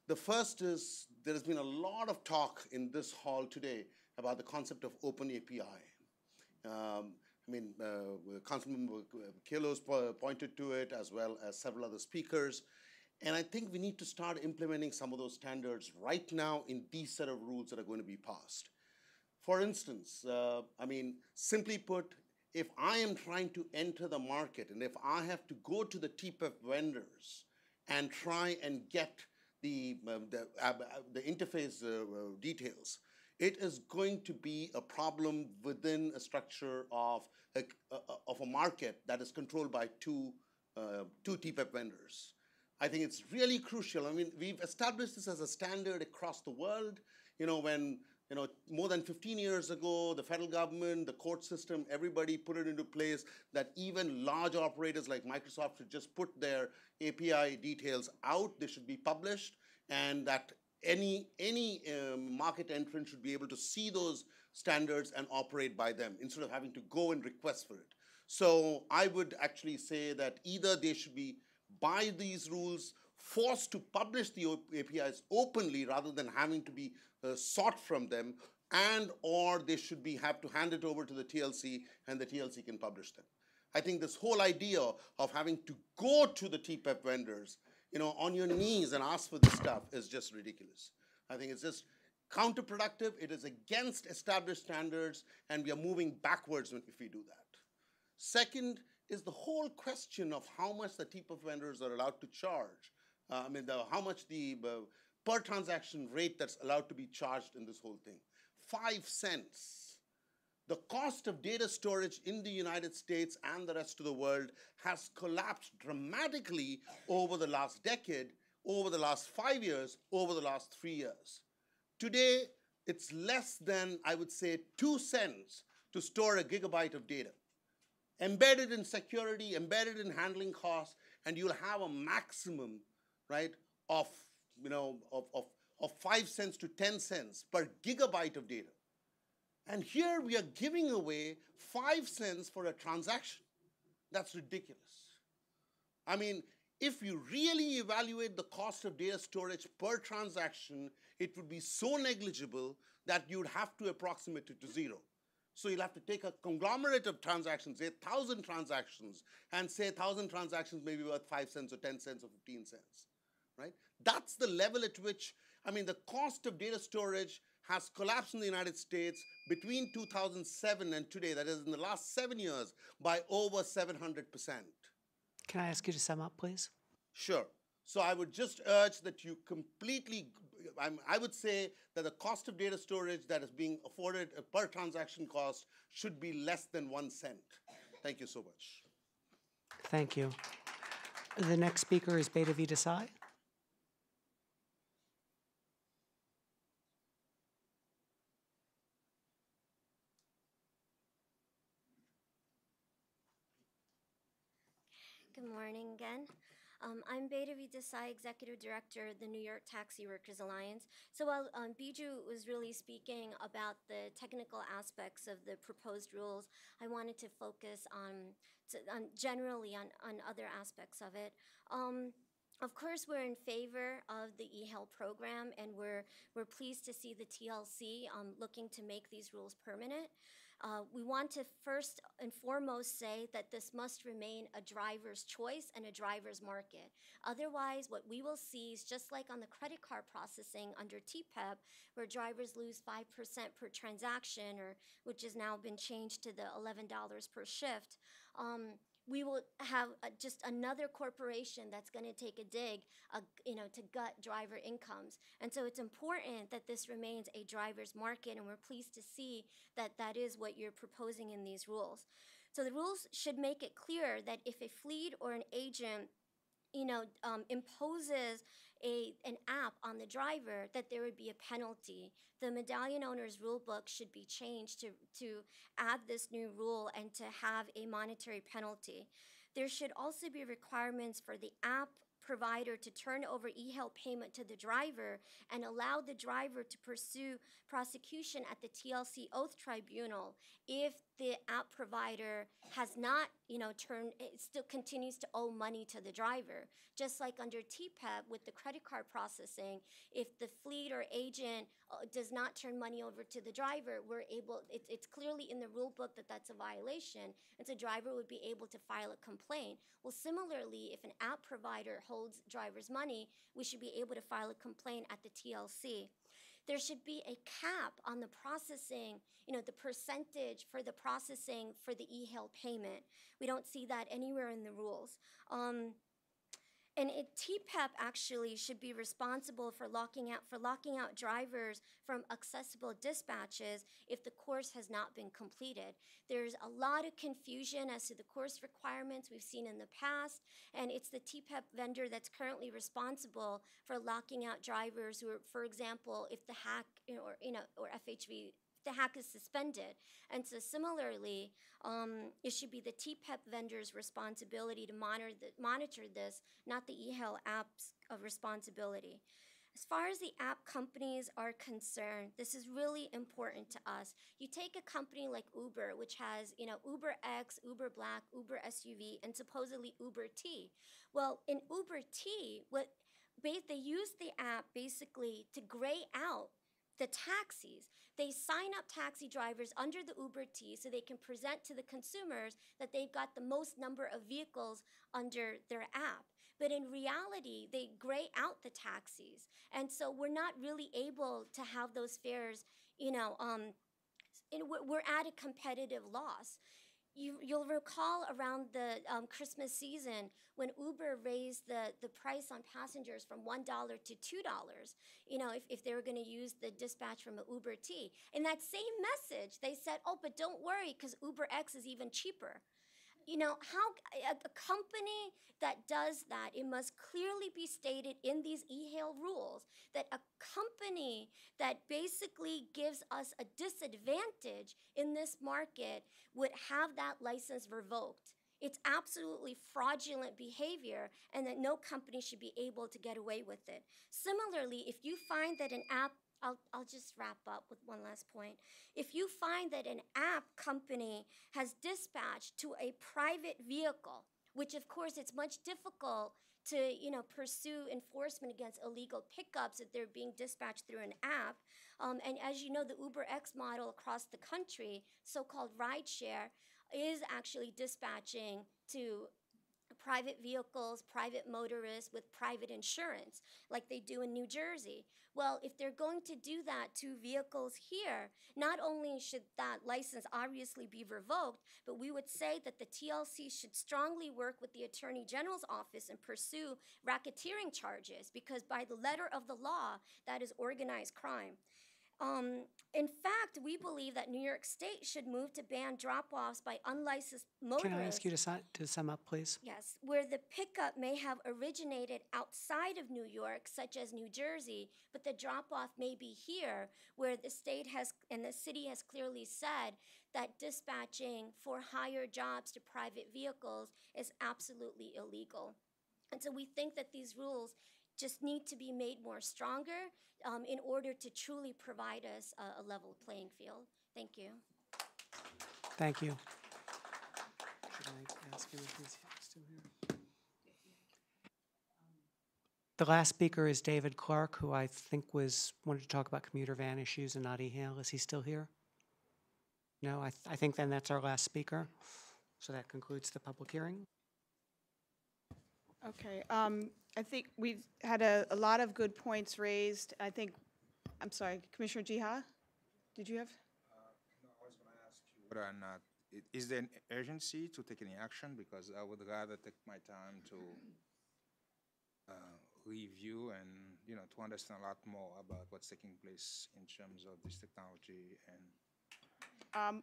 The first is there has been a lot of talk in this hall today about the concept of open API. Councilman Kalos pointed to it as well as several other speakers. And I think we need to start implementing some of those standards right now in these set of rules that are going to be passed. For instance, simply put, if I am trying to enter the market and if I have to go to the TPEP vendors and try and get the interface details, it is going to be a problem within a structure of a market that is controlled by two two TPEP vendors. I think it's really crucial. I mean, we've established this as a standard across the world. You know, when more than 15 years ago, the federal government, the court system, everybody put it into place that even large operators like Microsoft should just put their API details out. They should be published, and that any market entrant should be able to see those standards and operate by them instead of having to go and request for it. So I would actually say that either they should be, by these rules, forced to publish the APIs openly rather than having to be sought from them, and or they should have to hand it over to the TLC and the TLC can publish them. I think this whole idea of having to go to the TPEP vendors, on your knees and ask for this stuff is just ridiculous. I think it's just counterproductive. It is against established standards, and we are moving backwards if we do that. Second is the whole question of how much the TPEP vendors are allowed to charge. How much the per transaction rate that's allowed to be charged in this whole thing. 5 cents. The cost of data storage in the United States and the rest of the world has collapsed dramatically over the last decade, over the last 5 years, over the last 3 years. Today, it's less than, I would say, 2 cents to store a gigabyte of data. Embedded in security, embedded in handling costs, and you'll have a maximum, right, of 5 cents to 10 cents per gigabyte of data. And here we are giving away 5 cents for a transaction. That's ridiculous. I mean, if you really evaluate the cost of data storage per transaction, it would be so negligible that you'd have to approximate it to zero. So you'll have to take a conglomerate of transactions, say 1,000 transactions, and say 1,000 transactions may be worth 5 cents or 10 cents or 15 cents, right? That's the level at which, the cost of data storage has collapsed in the United States between 2007 and today, that is in the last 7 years, by over 700%. Can I ask you to sum up, please? Sure. So I would just urge that you completely, I would say that the cost of data storage that is being afforded per transaction cost should be less than 1 cent. Thank you so much. Thank you. The next speaker is Beta V. Desai. Good morning again. I'm Beta V. Desai, Executive Director of the New York Taxi Workers Alliance. So while Biju was really speaking about the technical aspects of the proposed rules, I wanted to focus generally on other aspects of it. Of course, we're in favor of the e-hail program, and we're pleased to see the TLC looking to make these rules permanent. We want to first and foremost say that this must remain a driver's choice and a driver's market. Otherwise, what we will see is just like on the credit card processing under TPEP, where drivers lose 5% per transaction, which has now been changed to the $11 per shift. We will have just another corporation that's going to take a dig, to gut driver incomes. And so it's important that this remains a driver's market, and we're pleased to see that that is what you're proposing in these rules. So the rules should make it clear that if a fleet or an agent imposes an app on the driver, that there would be a penalty. The medallion owner's rule book should be changed to add this new rule and to have a monetary penalty. There should also be requirements for the app provider to turn over e-hail payment to the driver and allow the driver to pursue prosecution at the TLC Oath Tribunal if the app provider has not, it still continues to owe money to the driver. Just like under TPEP with the credit card processing, if the fleet or agent does not turn money over to the driver, it's clearly in the rule book that that's a violation, and so driver would be able to file a complaint. Well, similarly, if an app provider holds drivers' money, we should be able to file a complaint at the TLC. There should be a cap on the processing, the percentage for the processing for the e-hail payment. We don't see that anywhere in the rules. And TPEP actually should be responsible for locking out drivers from accessible dispatches if the course has not been completed. There's a lot of confusion as to the course requirements we've seen in the past, and it's the TPEP vendor that's currently responsible for locking out drivers who are, for example, if the hack or FHV, the hack is suspended. And so similarly, it should be the TPEP vendor's responsibility to monitor this, not the eHail app's responsibility. As far as the app companies are concerned, this is really important to us. You take a company like Uber, which has, Uber X, Uber Black, Uber SUV, and supposedly Uber T. Well, in Uber T, they use the app basically to gray out the taxis. They sign up taxi drivers under the Uber T so they can present to the consumers that they've got the most number of vehicles under their app. But in reality, they gray out the taxis. And so we're not really able to have those fares, we're at a competitive loss. You'll recall around the Christmas season when Uber raised the price on passengers from $1 to $2, if they were going to use the dispatch from an Uber T. In that same message, they said, oh, but don't worry, because Uber X is even cheaper. How a company that does that, it must clearly be stated in these eHail rules that a company that basically gives us a disadvantage in this market would have that license revoked. It's absolutely fraudulent behavior, and that no company should be able to get away with it. Similarly, if you find that an app, I'll just wrap up with one last point. If you find that an app company has dispatched to a private vehicle, which of course it's much difficult to pursue enforcement against illegal pickups if they're being dispatched through an app. And as you know, the Uber X model across the country, so-called rideshare, is actually dispatching to private vehicles, private motorists with private insurance, like they do in New Jersey. Well, if they're going to do that to vehicles here, not only should that license obviously be revoked, but we would say that the TLC should strongly work with the Attorney General's office and pursue racketeering charges, because by the letter of the law, that is organized crime. In fact, we believe that New York State should move to ban drop-offs by unlicensed motorists. Can I ask you to sum up, please? Yes, where the pickup may have originated outside of New York, such as New Jersey, but the drop-off may be here, where the state has and the city has clearly said that dispatching for hire jobs to private vehicles is absolutely illegal. And so we think that these rules just need to be made more stronger in order to truly provide us a level playing field. Thank you. Thank you. Should I ask him if he's still here? The last speaker is David Clark, who I think wanted to talk about commuter van issues and not eHail. Is he still here? No, I think then that's our last speaker. So that concludes the public hearing. Okay, I think we've had a lot of good points raised. I'm sorry, Commissioner Jiha, did you have? No, I was going to ask you whether or not, is there an urgency to take any action? Because I would rather take my time to review and, to understand a lot more about what's taking place in terms of this technology. And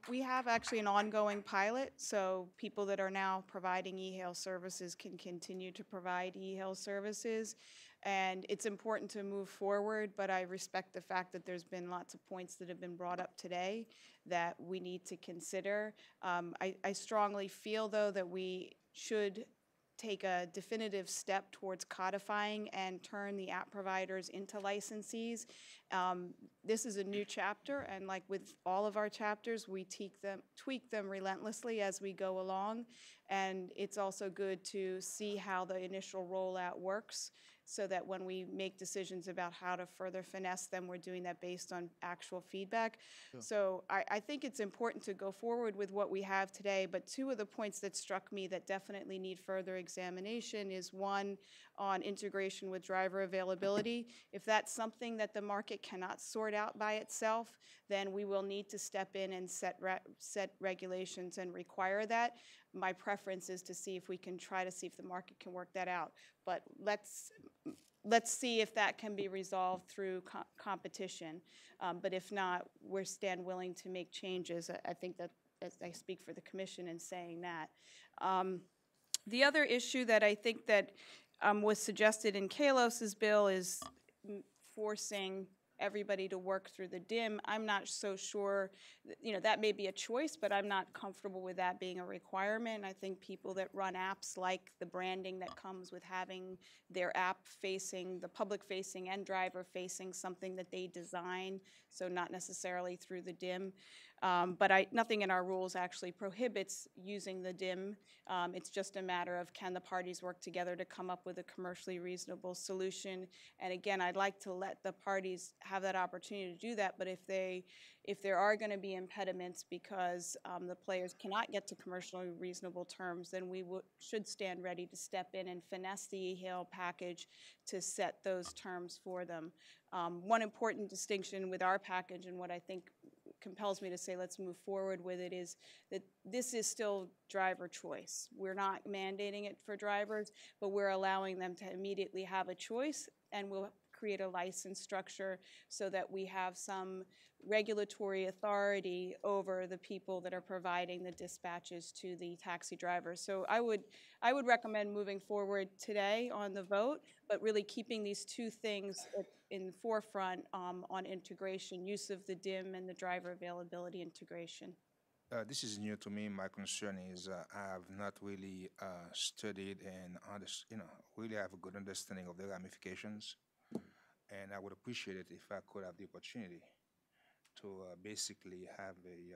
We have actually an ongoing pilot, so people that are now providing eHail services can continue to provide eHail services. And it's important to move forward, but I respect the fact that there's been lots of points that have been brought up today that we need to consider. I strongly feel, though, that we should take a definitive step towards codifying and turn the app providers into licensees. This is a new chapter, and like with all of our chapters, we tweak them relentlessly as we go along. And it's also good to see how the initial rollout works, so that when we make decisions about how to further finesse them, we're doing that based on actual feedback. Sure. So I think it's important to go forward with what we have today, but two of the points that struck me that definitely need further examination is, one, on integration with driver availability. If that's something that the market cannot sort out by itself, then we will need to step in and set regulations and require that. My preference is to see if we can try to see if the market can work that out. But let's see if that can be resolved through competition. But if not, we stand willing to make changes. I think that as I speak for the commission in saying that. The other issue that I think that was suggested in Kalos's bill is forcing everybody to work through the DIM. I'm not so sure, that may be a choice, but I'm not comfortable with that being a requirement. I think people that run apps like the branding that comes with having their app facing, the public facing and driver facing something that they design, so not necessarily through the DIM. But nothing in our rules actually prohibits using the DIM. It's just a matter of can the parties work together to come up with a commercially reasonable solution. And again, I'd like to let the parties have that opportunity to do that, but if there are going to be impediments because the players cannot get to commercially reasonable terms, then we should stand ready to step in and finesse the e-hail package to set those terms for them. One important distinction with our package and what I think compels me to say let's move forward with it is that this is still driver choice. We're not mandating it for drivers, but we're allowing them to immediately have a choice, and we'll create a license structure so that we have some regulatory authority over the people that are providing the dispatches to the taxi drivers. So I would recommend moving forward today on the vote, but really keeping these two things in the forefront on integration, use of the DIM and the driver availability integration. This is new to me. My concern is I have not really studied and really have a good understanding of the ramifications. And I would appreciate it if I could have the opportunity to basically have a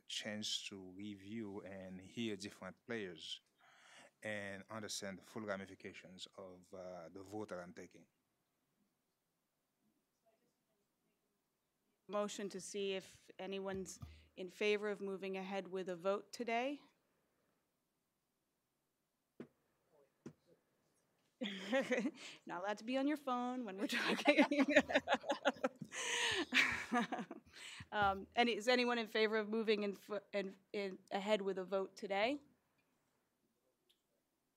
chance to review and hear different players and understand the full ramifications of the vote that I'm taking. Motion to see if anyone's in favor of moving ahead with a vote today. Not allowed to be on your phone when we're talking. And is anyone in favor of moving ahead with a vote today?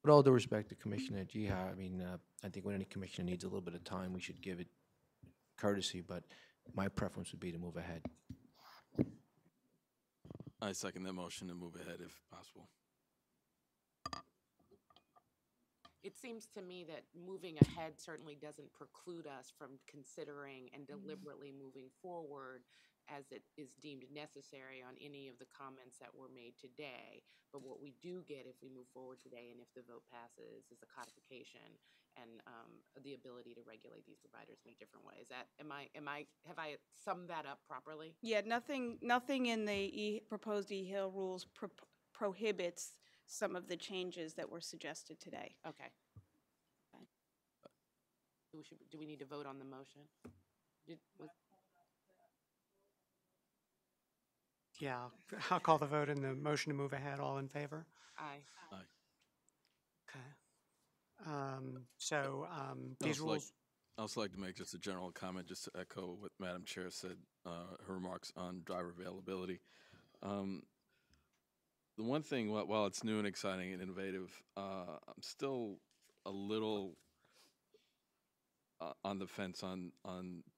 With all due respect to Commissioner Jiha, I mean, I think when any commissioner needs a little bit of time, we should give it courtesy, but my preference would be to move ahead. I second that motion to move ahead if possible. It seems to me that moving ahead certainly doesn't preclude us from considering and deliberately moving forward as it is deemed necessary on any of the comments that were made today. But what we do get if we move forward today and if the vote passes is a codification and the ability to regulate these providers in a different way. Is that, have I summed that up properly? Yeah, nothing in the proposed e-hail rules prohibits some of the changes that were suggested today. Okay. Do we need to vote on the motion? Yeah, I'll call the vote in the motion to move ahead. All in favor? Aye. Aye. Okay. These rules. I'd also like to make just a general comment, just to echo what Madam Chair said, her remarks on driver availability. The one thing, while it's new and exciting and innovative, I'm still a little on the fence on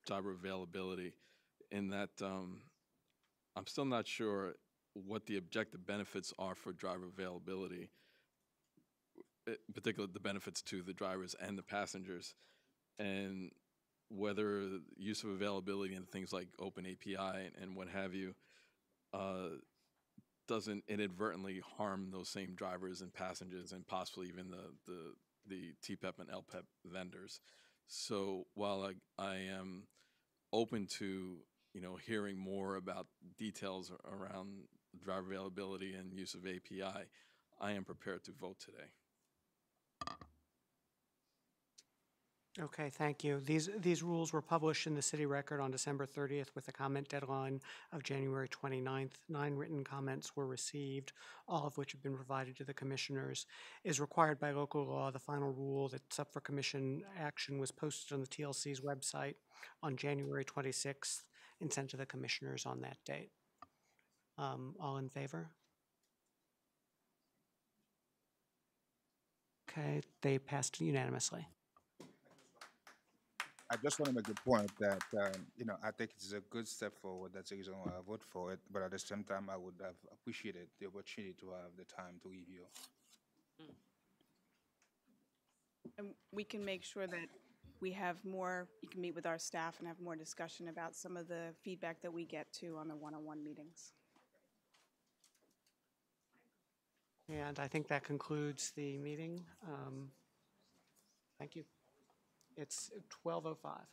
driver availability in that I'm still not sure what the objective benefits are for driver availability, in particular the benefits to the drivers and the passengers, and whether use of availability and things like open API and what have you doesn't inadvertently harm those same drivers and passengers and possibly even the TPEP and LPEP vendors. So while I am open to hearing more about details around driver availability and use of API, I am prepared to vote today. Okay, thank you. These rules were published in the city record on December 30th with a comment deadline of January 29th. 9 written comments were received, all of which have been provided to the commissioners. As required by local law, the final rule that's up for commission action was posted on the TLC's website on January 26th and sent to the commissioners on that date. All in favor? Okay, they passed unanimously. I just want to make the point that, I think it's a good step forward. That's the reason why I vote for it. But at the same time, I would have appreciated the opportunity to have the time to review. And we can make sure that we have more, you can meet with our staff and have more discussion about some of the feedback that we get to on the one-on-one meetings. And I think that concludes the meeting. Thank you. It's 12:05.